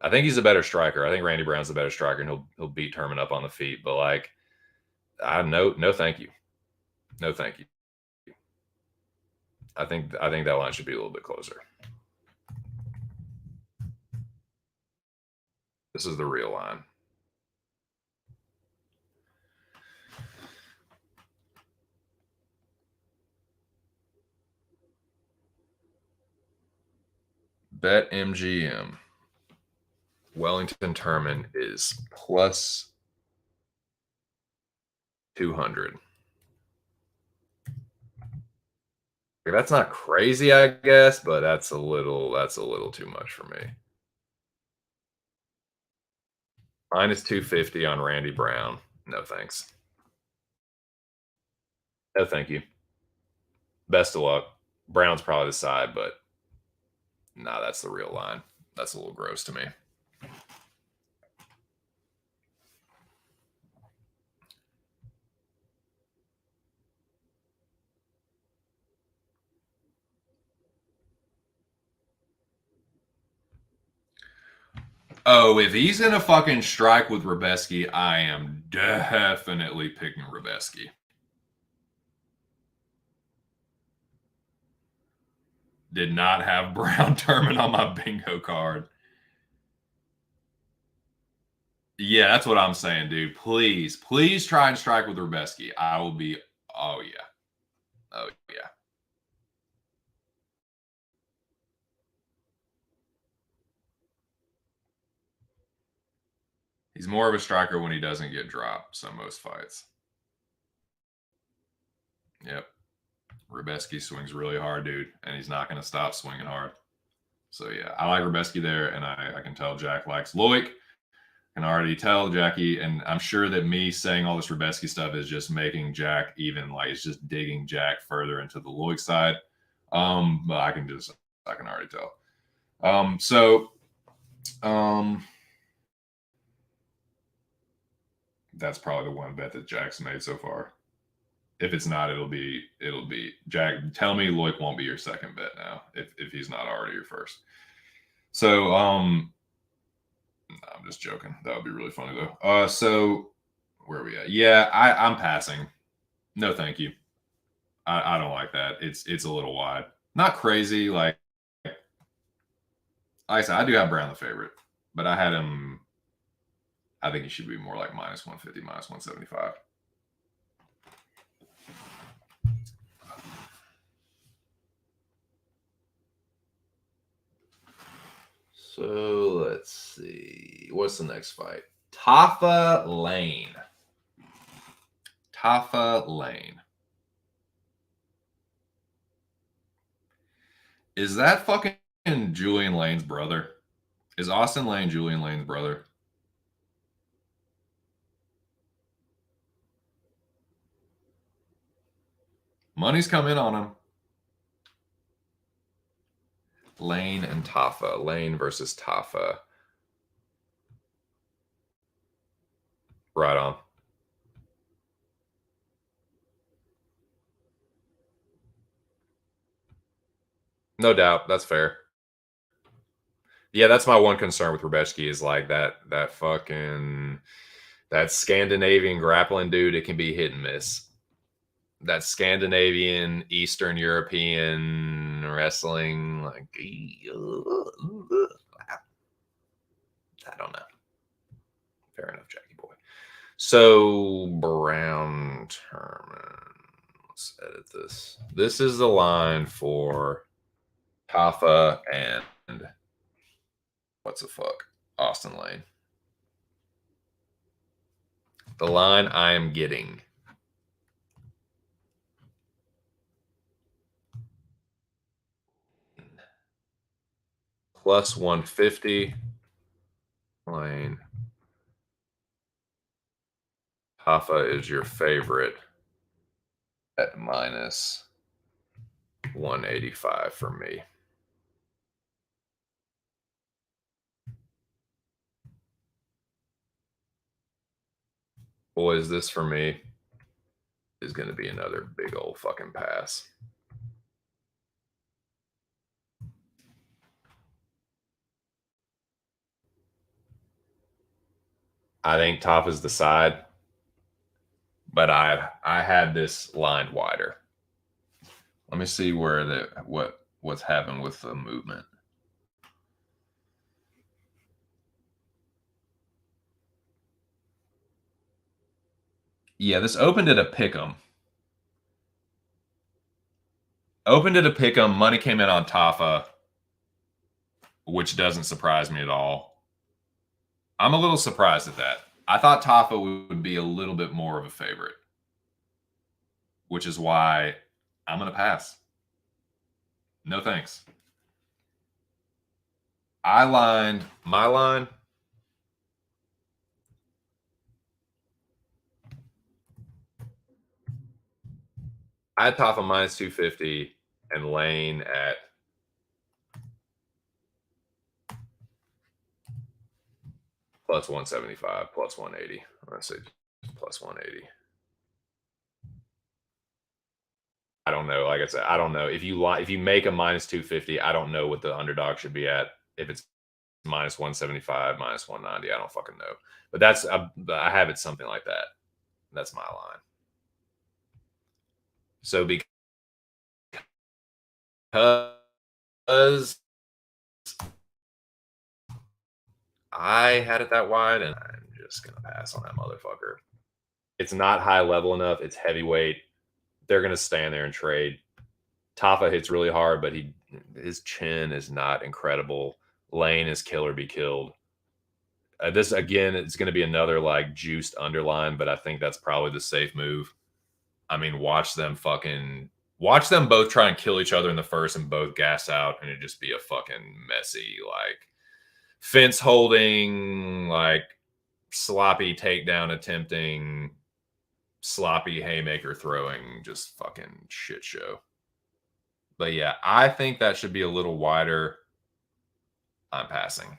I think he's a better striker. I think Randy Brown's a better striker, and he'll beat Turman up on the feet. But like, no, thank you, no, thank you. I think that line should be a little bit closer. This is the real line. Bet MGM. Wellington Turman is plus 200. That's not crazy, I guess, but that's a little too much for me. Minus 250 on Randy Brown. No thanks. No thank you. Best of luck. Brown's probably the side, but nah, that's the real line. That's a little gross to me. Oh, if he's gonna fucking strike with Rubeski, I am definitely picking Rubeski. Did not have Brown Turman on my bingo card. Yeah, that's what I'm saying, dude. Please try and strike with Rubeski. I will be. Oh yeah. Oh yeah. He's more of a striker when he doesn't get dropped. So most fights. Yep. Rubeski swings really hard, dude, and he's not going to stop swinging hard. So yeah, I like Rubeski there, and I can tell Jack likes Loic. Can already tell Jackie, and I'm sure that me saying all this Rubeski stuff is just making Jack even like it's just digging Jack further into the Loic side. But I can already tell. That's probably the one bet that Jack's made so far. If it's not, it'll be Jack. Tell me Loic won't be your second bet now if he's not already your first. So I'm just joking. That would be really funny though. So where are we at? Yeah, I'm passing. No, thank you. I don't like that. It's a little wide. Not crazy. Like I said, I do have Brown the favorite, but I had him. I think he should be more like minus 150, minus 175. So let's see. What's the next fight? Tafa Lane. Tafa Lane. Is that fucking Julian Lane's brother? Is Austin Lane Julian Lane's brother? Money's come in on him. Lane and Tafa. Lane versus Tafa. Right on. No doubt. That's fair. Yeah, that's my one concern with Rebecki is like that fucking that Scandinavian grappling dude. It can be hit and miss. That Scandinavian, Eastern European wrestling, like I don't know. Fair enough, Jackie boy. So Brown Terman. Let's edit this. This is the line for Tafa and what's the fuck? Austin Lane. The line I am getting. Plus 150. Lane. Tafa is your favorite at minus 185 for me. Boys, this for me is going to be another big old fucking pass. I think top is the side, but I had this lined wider. Let me see where what's happened with the movement. Yeah, this opened at a pick'em. Opened at a pick'em. Money came in on Tafa, which doesn't surprise me at all. I'm a little surprised at that. I thought Tafa would be a little bit more of a favorite, which is why I'm going to pass. No thanks. I lined my line. I had Tafa minus 250 and Lane at plus 175, plus 180. Let's say plus 180. I don't know. Like I said, I don't know if you make a minus 250. I don't know what the underdog should be at. If it's minus 175, minus 190, I don't fucking know. But that's I have it something like that. That's my line. So because I had it that wide, and I'm just gonna pass on that motherfucker. It's not high level enough. It's heavyweight. They're gonna stand there and trade. Tafa hits really hard, but his chin is not incredible. Lane is kill or be killed. This again, it's going to be another like juiced underline, but I think that's probably the safe move. I mean, watch them both try and kill each other in the first and both gas out, and it just be a fucking messy like fence holding, like sloppy takedown attempting, sloppy haymaker throwing, just fucking shit show. But yeah, I think that should be a little wider. I'm passing.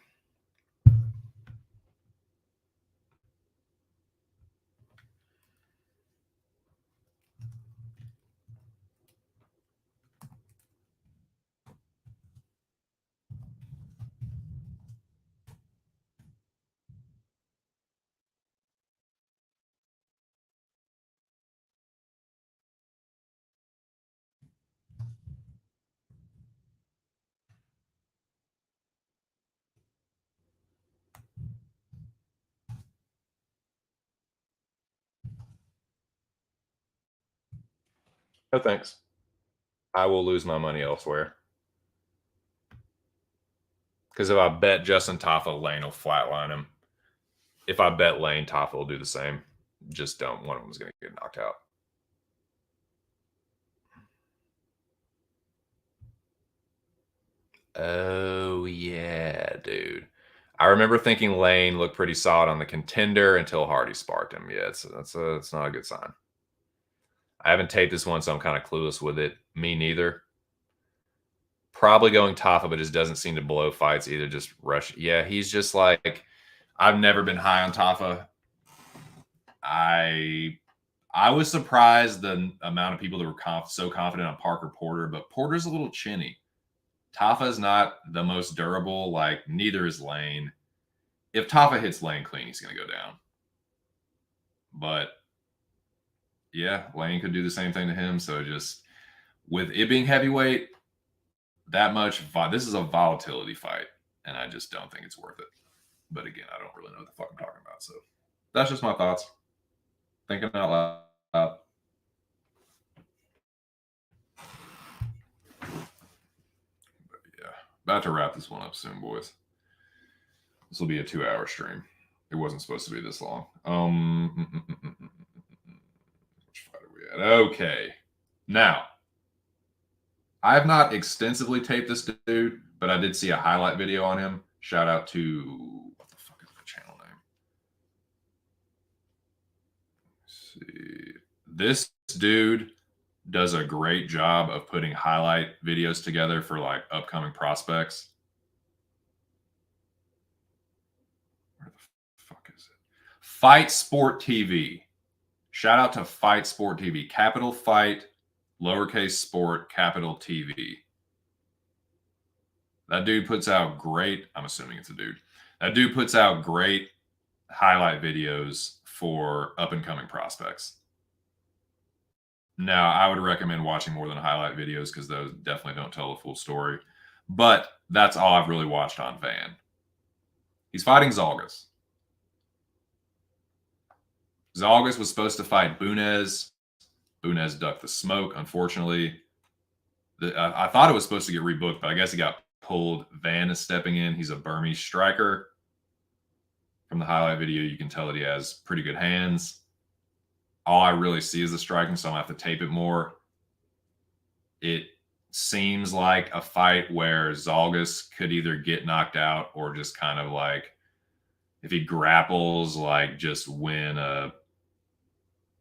No thanks. I will lose my money elsewhere. Because if I bet Justin Taffa, Lane will flatline him. If I bet Lane, Taffa will do the same. Just don't. One of them is going to get knocked out. Oh, yeah, dude. I remember thinking Lane looked pretty solid on the contender until Hardy sparked him. Yeah, it's not a good sign. I haven't taped this one, so I'm kind of clueless with it. Me neither. Probably going Tafa, but just doesn't seem to blow fights either. Just rush. Yeah, he's just like, I've never been high on Tafa. I was surprised the amount of people that were so confident on Parker Porter, but Porter's a little chinny. Tafa is not the most durable. Like, neither is Lane. If Tafa hits Lane clean, he's going to go down. But yeah, Lane could do the same thing to him. So just with it being heavyweight, that much, this is a volatility fight, and I just don't think it's worth it. But again, I don't really know what the fuck I'm talking about. So that's just my thoughts. Thinking out loud. But yeah, about to wrap this one up soon, boys. This will be a 2-hour stream. It wasn't supposed to be this long. Which fight are we at? Okay. Now, I have not extensively taped this dude, but I did see a highlight video on him. Shout out to, what the fuck is the channel name? Let's see. This dude does a great job of putting highlight videos together for like upcoming prospects. Where the fuck is it? Fight Sport TV. Shout out to Fight Sport TV. Capital Fight, lowercase sport, capital TV. That dude puts out great, I'm assuming it's a dude. That dude puts out great highlight videos for up and coming prospects. Now, I would recommend watching more than highlight videos because those definitely don't tell the full story. But that's all I've really watched on Van. He's fighting Zalgas. Zalgas was supposed to fight Bunez. Bunez ducked the smoke, unfortunately. I thought it was supposed to get rebooked, but I guess he got pulled. Van is stepping in. He's a Burmese striker. From the highlight video, you can tell that he has pretty good hands. All I really see is the striking, so I'm going to have to tape it more. It seems like a fight where Zalgas could either get knocked out or just kind of like, if he grapples, like just win a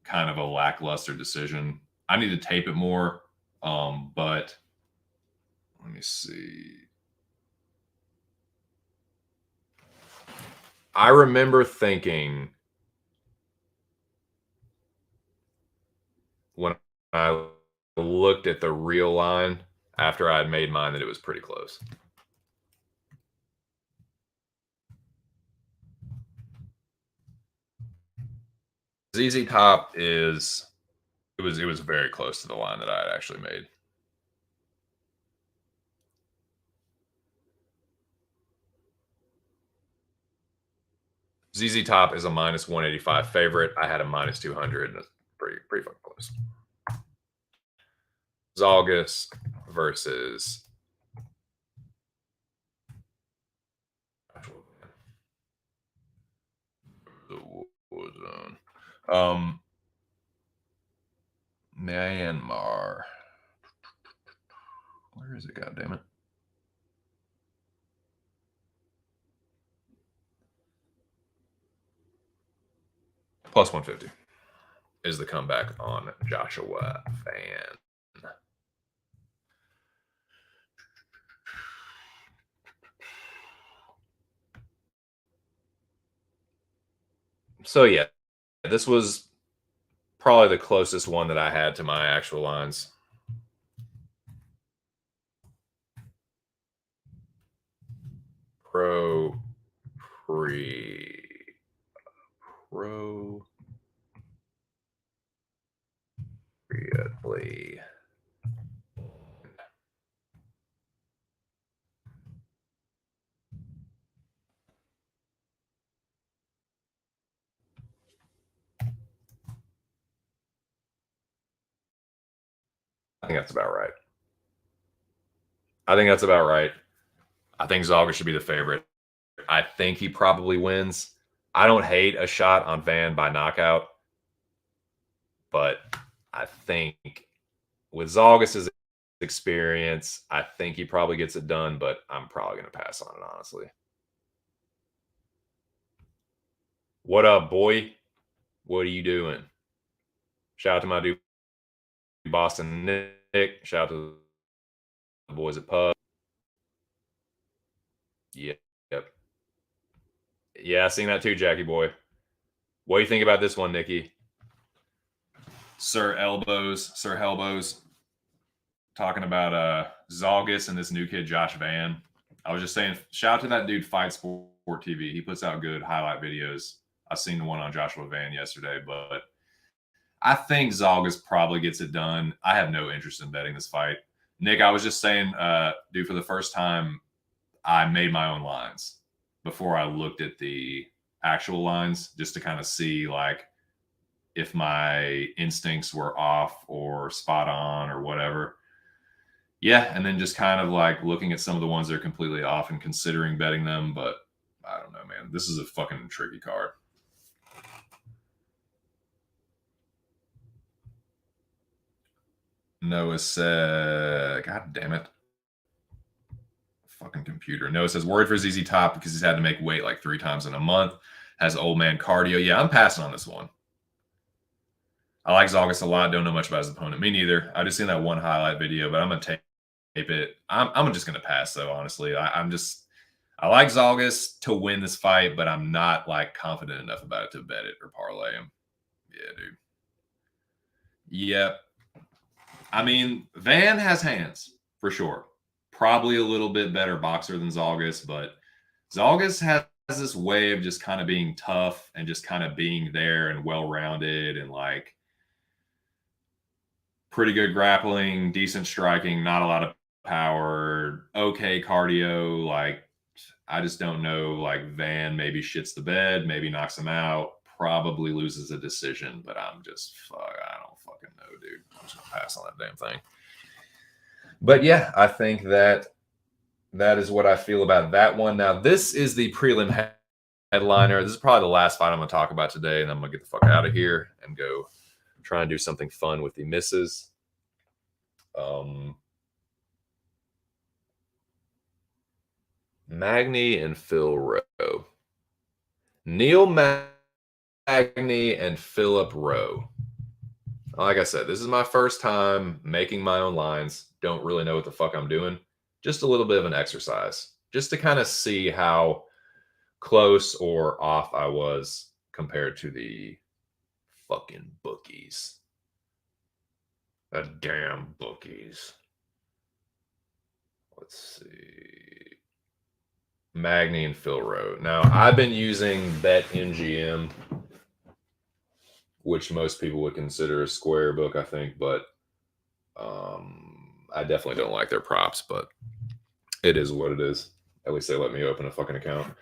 kind of a lackluster decision. I need to tape it more, but let me see. I remember thinking when I looked at the real line after I had made mine that it was pretty close. ZZ Top is it was very close to the line that I had actually made. ZZ Top is a minus 185 favorite. I had a minus 200, and it's pretty fucking close. Zalgas versus the War Zone. Myanmar. Where is it? God damn it. Plus 150 is the comeback on Joshua Van. So yeah, this was probably the closest one that I had to my actual lines. Appropriately. I think that's about right. I think Zalga should be the favorite. I think he probably wins. I don't hate a shot on Van by knockout, but I think with Zalgas' experience, I think he probably gets it done, but I'm probably going to pass on it, honestly. What up, boy? What are you doing? Shout out to my dude, Boston Nick. Shout out to the boys at Pub. Yep. Yeah, I seen that too, Jackie boy. What do you think about this one, Nikki? Sir Hellbows, talking about Zalgus and this new kid, Josh Van. I was just saying, shout out to that dude, Fight Sport TV. He puts out good highlight videos. I seen the one on Joshua Van yesterday, but I think Zalgus probably gets it done. I have no interest in betting this fight. Nick, I was just saying, dude, for the first time, I made my own lines before I looked at the actual lines just to kind of see like if my instincts were off or spot on or whatever. Yeah, and then just kind of like looking at some of the ones that are completely off and considering betting them, but I don't know, man. This is a fucking tricky card. Noah said, God damn it. Fucking computer. Noah says, worried for ZZ Top because he's had to make weight like 3 times in a month. Has old man cardio. Yeah, I'm passing on this one. I like Zalgus a lot. Don't know much about his opponent. Me neither. I just seen that one highlight video, but I'm going to tape it. I'm just going to pass, though, honestly. I like Zalgus to win this fight, but I'm not like confident enough about it to bet it or parlay him. Yeah, dude. Yep. I mean, Van has hands for sure. Probably a little bit better boxer than Zalgus, but Zalgus has this way of just kind of being tough and just kind of being there and well-rounded and like pretty good grappling, decent striking, not a lot of power, okay cardio. Like, I just don't know. Like, Van maybe shits the bed, maybe knocks him out, probably loses a decision, but I don't fucking know, dude. I'm just gonna pass on that damn thing. But yeah, I think that is what I feel about that one. Now, this is the prelim headliner. This is probably the last fight I'm going to talk about today, and I'm going to get the fuck out of here and go try and do something fun with the misses. Magny and Phil Rowe. Neil Magny and Philip Rowe. Like I said, this is my first time making my own lines. Don't really know what the fuck I'm doing. Just a little bit of an exercise. Just to kind of see how close or off I was compared to the fucking bookies. The damn bookies. Let's see. Magny and Phil Rowe. Now, I've been using BetMGM, which most people would consider a square book, I think, but I definitely don't like their props, but it is what it is. At least they let me open a fucking account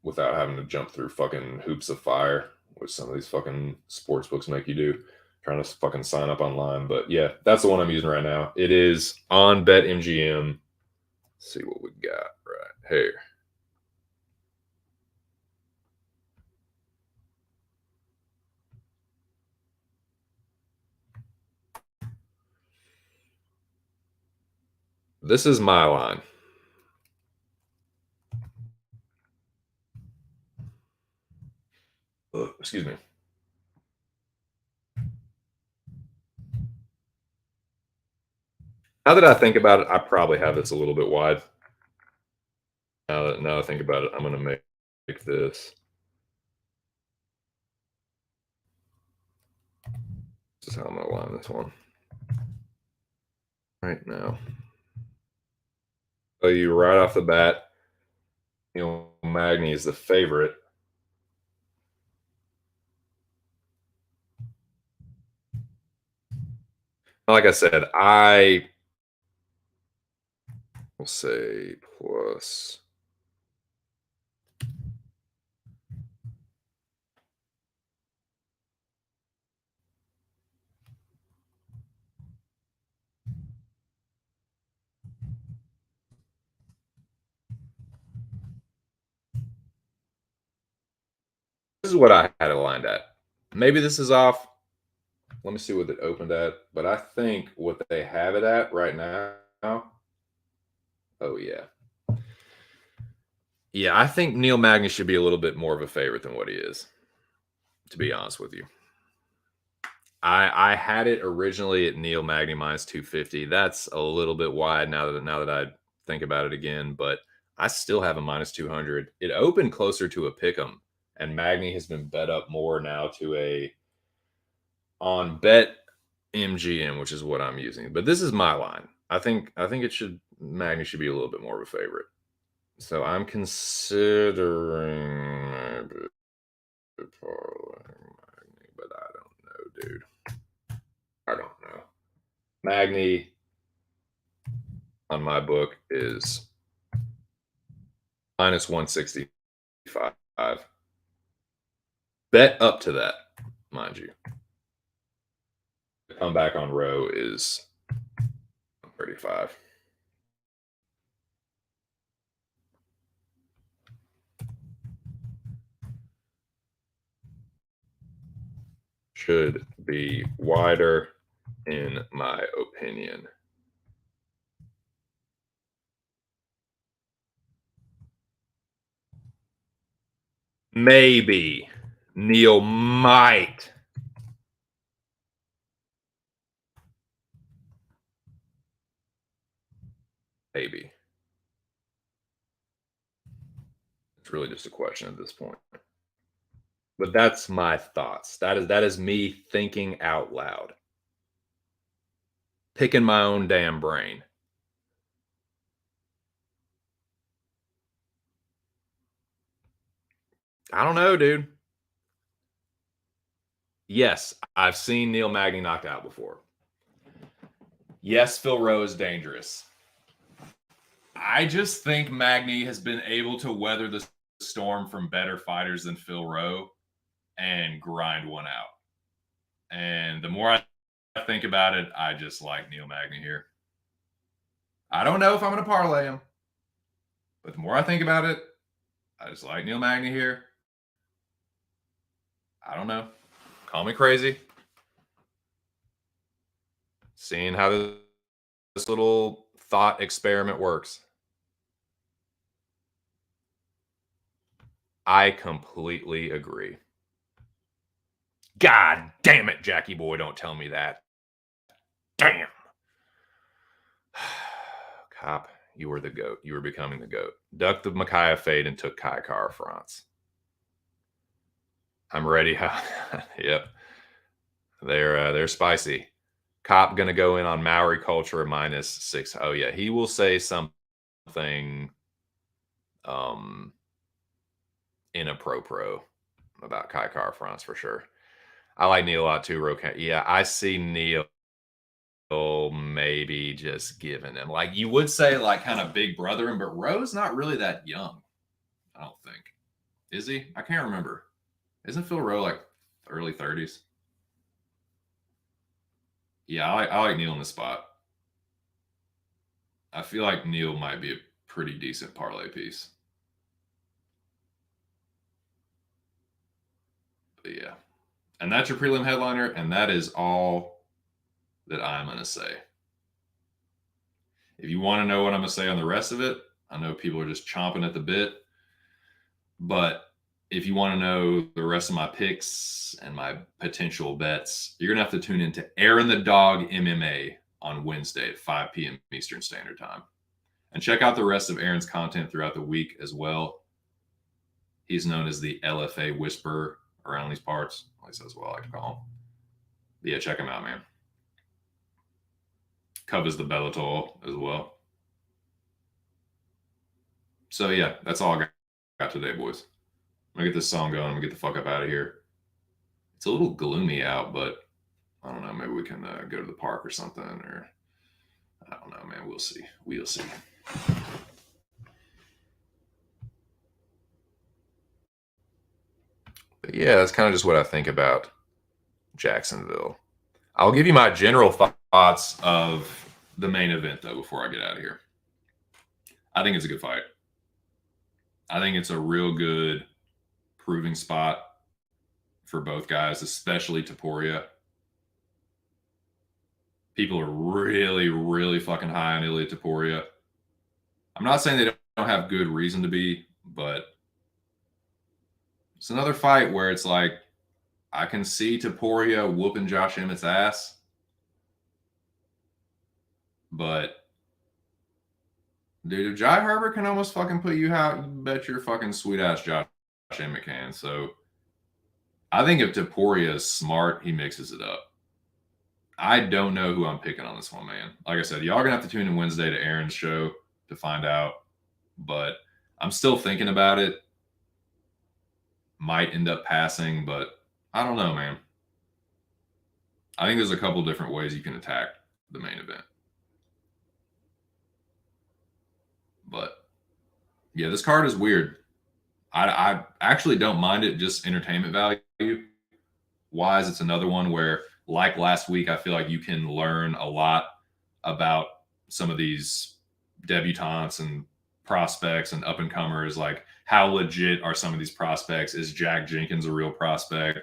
without having to jump through fucking hoops of fire, which some of these fucking sports books make you do, trying to fucking sign up online. But yeah, that's the one I'm using right now. It is on BetMGM. Let's see what we got right here. This is my line. Excuse me. Now that I think about it, I probably have this a little bit wide. Now that I think about it, I'm going to make this. This is how I'm going to line this one. Right now. Tell you right off the bat, Magny is the favorite. Like I said, I will say plus. This is what I had it lined at. Maybe this is off. Let me see what it opened at. But I think what they have it at right now. Oh, yeah. Yeah, I think Neil Magny should be a little bit more of a favorite than what he is, to be honest with you. I had it originally at Neil Magny minus 250. That's a little bit wide now that I think about it again, but I still have a minus 200. It opened closer to a pick 'em, and Magny has been bet up more now to a on bet MGM, which is what I'm using. But this is my line. I think it should Magny should be a little bit more of a favorite. So I'm considering maybe parlay Magny, but I don't know, dude. I don't know. Magny on my book is minus 165. Bet up to that, mind you. The comeback on row is 35. Should be wider, in my opinion. Maybe Neil might. Maybe. It's really just a question at this point. But that's my thoughts. That is me thinking out loud. Picking my own damn brain. I don't know, dude. Yes, I've seen Neil Magny knocked out before. Yes, Phil Rowe is dangerous. I just think Magny has been able to weather the storm from better fighters than Phil Rowe and grind one out. And the more I think about it, I just like Neil Magny here. I don't know if I'm going to parlay him, but the more I think about it, I just like Neil Magny here. I don't know. Call me crazy. Seeing how this little thought experiment works. I completely agree. God damn it, Jackie boy, don't tell me that. Damn. Cop, you were the GOAT. You were becoming the GOAT. Ducked the Micaiah fade and took Kai Kara France. I'm ready. Yep. They're spicy. Cop gonna go in on Maori culture minus 6. Oh yeah, he will say something in a pro about Kai Kara France for sure. I like Neil a lot too, Rokan. Yeah, I see Neil maybe just giving him. Like you would say, like kind of big brother him, but Rowe's not really that young. I don't think. Is he? I can't remember. Isn't Phil Rowe like early 30s? Yeah, I like Neil in the spot. I feel like Neil might be a pretty decent parlay piece. But yeah. And that's your prelim headliner, and that is all that I'm going to say. If you want to know what I'm going to say on the rest of it, I know people are just chomping at the bit. But if you want to know the rest of my picks and my potential bets, you're going to have to tune into Aaron the Dog MMA on Wednesday at 5 p.m. Eastern Standard Time. And check out the rest of Aaron's content throughout the week as well. He's known as the LFA Whisperer around these parts. At least that's what I like to call him. But yeah, check him out, man. Covers the Bellator as well. So yeah, that's all I got today, boys. I'm gonna get this song going. I'm gonna get the fuck up out of here. It's a little gloomy out, but I don't know. Maybe we can go to the park or something, or I don't know, man. We'll see. We'll see. But yeah, that's kind of just what I think about Jacksonville. I'll give you my general thoughts of the main event, though, before I get out of here. I think it's a good fight. I think it's a real good proving spot for both guys, especially Topuria. People are really, really fucking high on Ilya Topuria. I'm not saying they don't have good reason to be, but it's another fight where it's like I can see Topuria whooping Josh Emmett's ass, but Dude, if Jai Herbert can almost fucking put you out, you bet your fucking sweet ass Josh Emmett can. So I think if Taporia is smart, he mixes it up. I don't know who I'm picking on this one, man. Like I said, y'all gonna have to tune in Wednesday to Aaron's show to find out. But I'm still thinking about it. Might end up passing, but I don't know, man. I think there's a couple different ways you can attack the main event. But yeah, this card is weird. I actually don't mind it, just entertainment value wise. It's another one where, like last week, I feel like you can learn a lot about some of these debutantes and prospects and up and comers. Like, how legit are some of these prospects? Is Jack Jenkins a real prospect?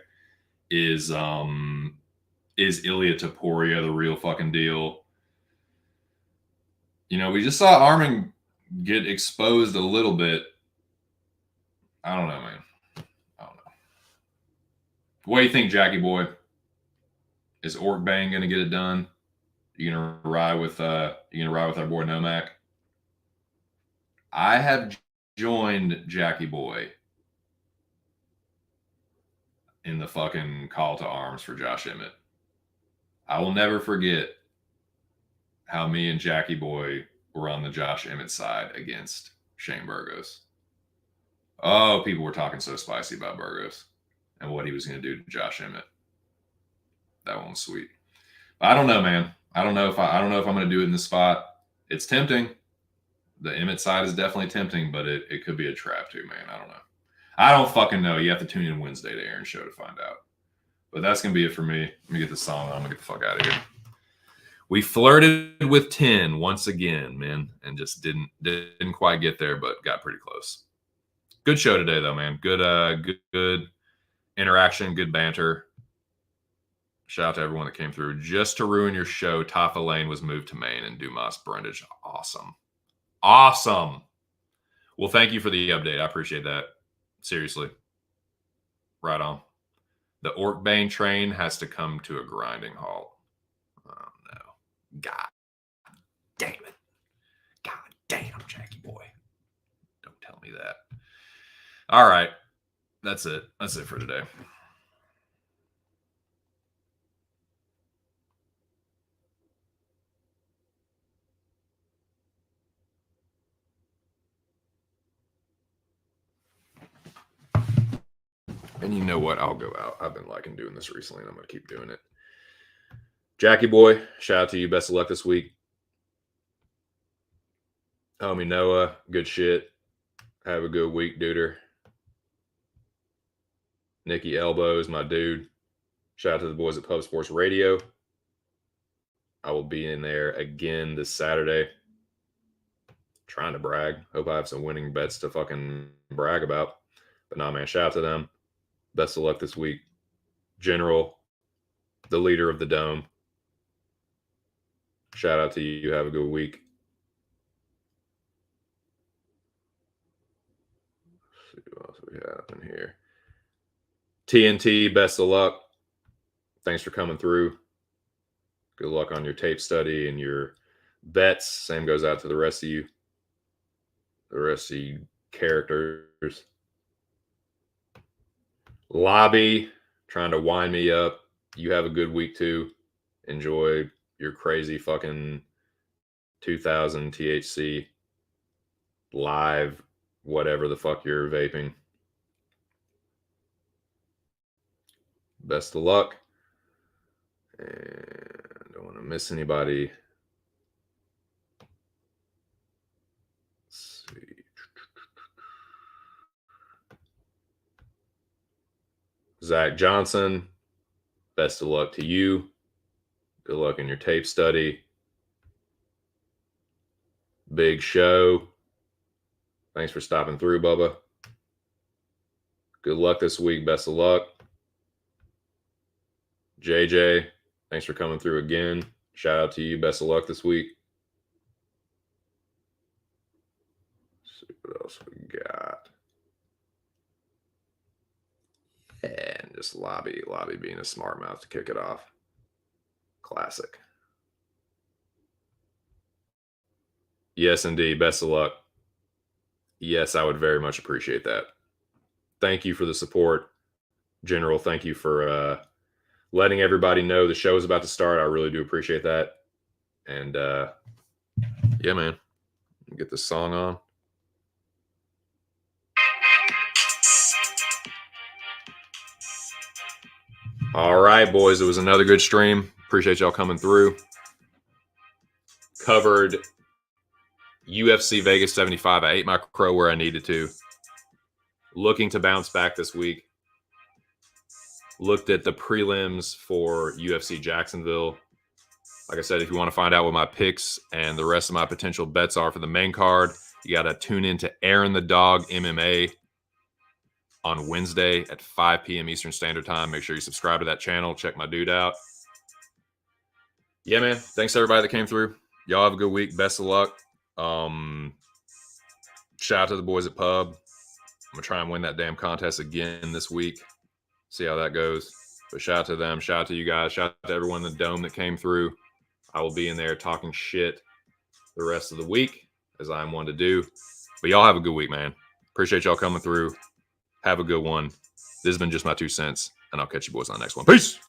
Is Ilya Taporia the real fucking deal? You know, we just saw Armin get exposed a little bit. I don't know, man. I don't know. What do you think, Jackie boy? Is Orc Bang gonna get it done? You gonna ride with our boy Nomak? I have joined Jackie boy in the fucking call to arms for Josh Emmett. I will never forget how me and Jackie boy were on the Josh Emmett side against Shane Burgos. Oh, people were talking so spicy about Burgos and what he was going to do to Josh Emmett. That one was sweet. But I don't know, man. I don't know if I'm going to do it in this spot. It's tempting. The Emmett side is definitely tempting, but it could be a trap too, man. I don't know. I don't fucking know. You have to tune in Wednesday to Aaron's show to find out. But that's going to be it for me. Let me get the song on. I'm going to get the fuck out of here. We flirted with 10 once again, man, and just didn't quite get there, but got pretty close. Good show today, though, man. Good interaction, good banter. Shout out to everyone that came through. Just to ruin your show, Tafa Lane was moved to Maine and Dumas Brundage. Awesome. Well, thank you for the update. I appreciate that. Seriously. Right on. The Orkbane train has to come to a grinding halt. Oh, no. God damn it. God damn, Jackie boy. Don't tell me that. All right. That's it. That's it for today. And you know what? I'll go out. I've been liking doing this recently, and I'm going to keep doing it. Jackie boy, shout out to you. Best of luck this week. Homie Noah, good shit. Have a good week, duder. Nikki Elbows, my dude. Shout out to the boys at Pub Sports Radio. I will be in there again this Saturday. Trying to brag. Hope I have some winning bets to fucking brag about. But nah, man, shout out to them. Best of luck this week. General, the leader of the Dome. Shout out to you. Have a good week. Let's see what else we have in here. TNT, best of luck. Thanks for coming through. Good luck on your tape study and your bets. Same goes out to the rest of you. The rest of you characters. Lobby, trying to wind me up. You have a good week too. Enjoy your crazy fucking 2000 THC live, whatever the fuck you're vaping. Best of luck. And don't want to miss anybody. Let's see. Zach Johnson, best of luck to you. Good luck in your tape study. Big show. Thanks for stopping through, Bubba. Good luck this week. Best of luck. JJ, thanks for coming through again. Shout out to you. Best of luck this week. Let's see what else we got. And just Lobby being a smart mouth to kick it off. Classic. Yes, indeed. Best of luck. Yes, I would very much appreciate that. Thank you for the support, General. Thank you for letting everybody know the show is about to start. I really do appreciate that. And yeah, man, get this song on. All right, boys. It was another good stream. Appreciate y'all coming through. Covered UFC Vegas 75. I ate my crow where I needed to. Looking to bounce back this week. Looked at the prelims for UFC Jacksonville. Like I said, if you want to find out what my picks and the rest of my potential bets are for the main card, you got to tune in to Aaron the Dog MMA on Wednesday at 5 p.m. Eastern Standard Time. Make sure you subscribe to that channel. Check my dude out. Yeah, man. Thanks to everybody that came through. Y'all have a good week. Best of luck. Shout out to the boys at Pub. I'm going to try and win that damn contest again this week. See how that goes. But shout out to them. Shout out to you guys. Shout out to everyone in the Dome that came through. I will be in there talking shit the rest of the week, as I'm one to do. But y'all have a good week, man. Appreciate y'all coming through. Have a good one. This has been just my 2 cents, and I'll catch you boys on the next one. Peace.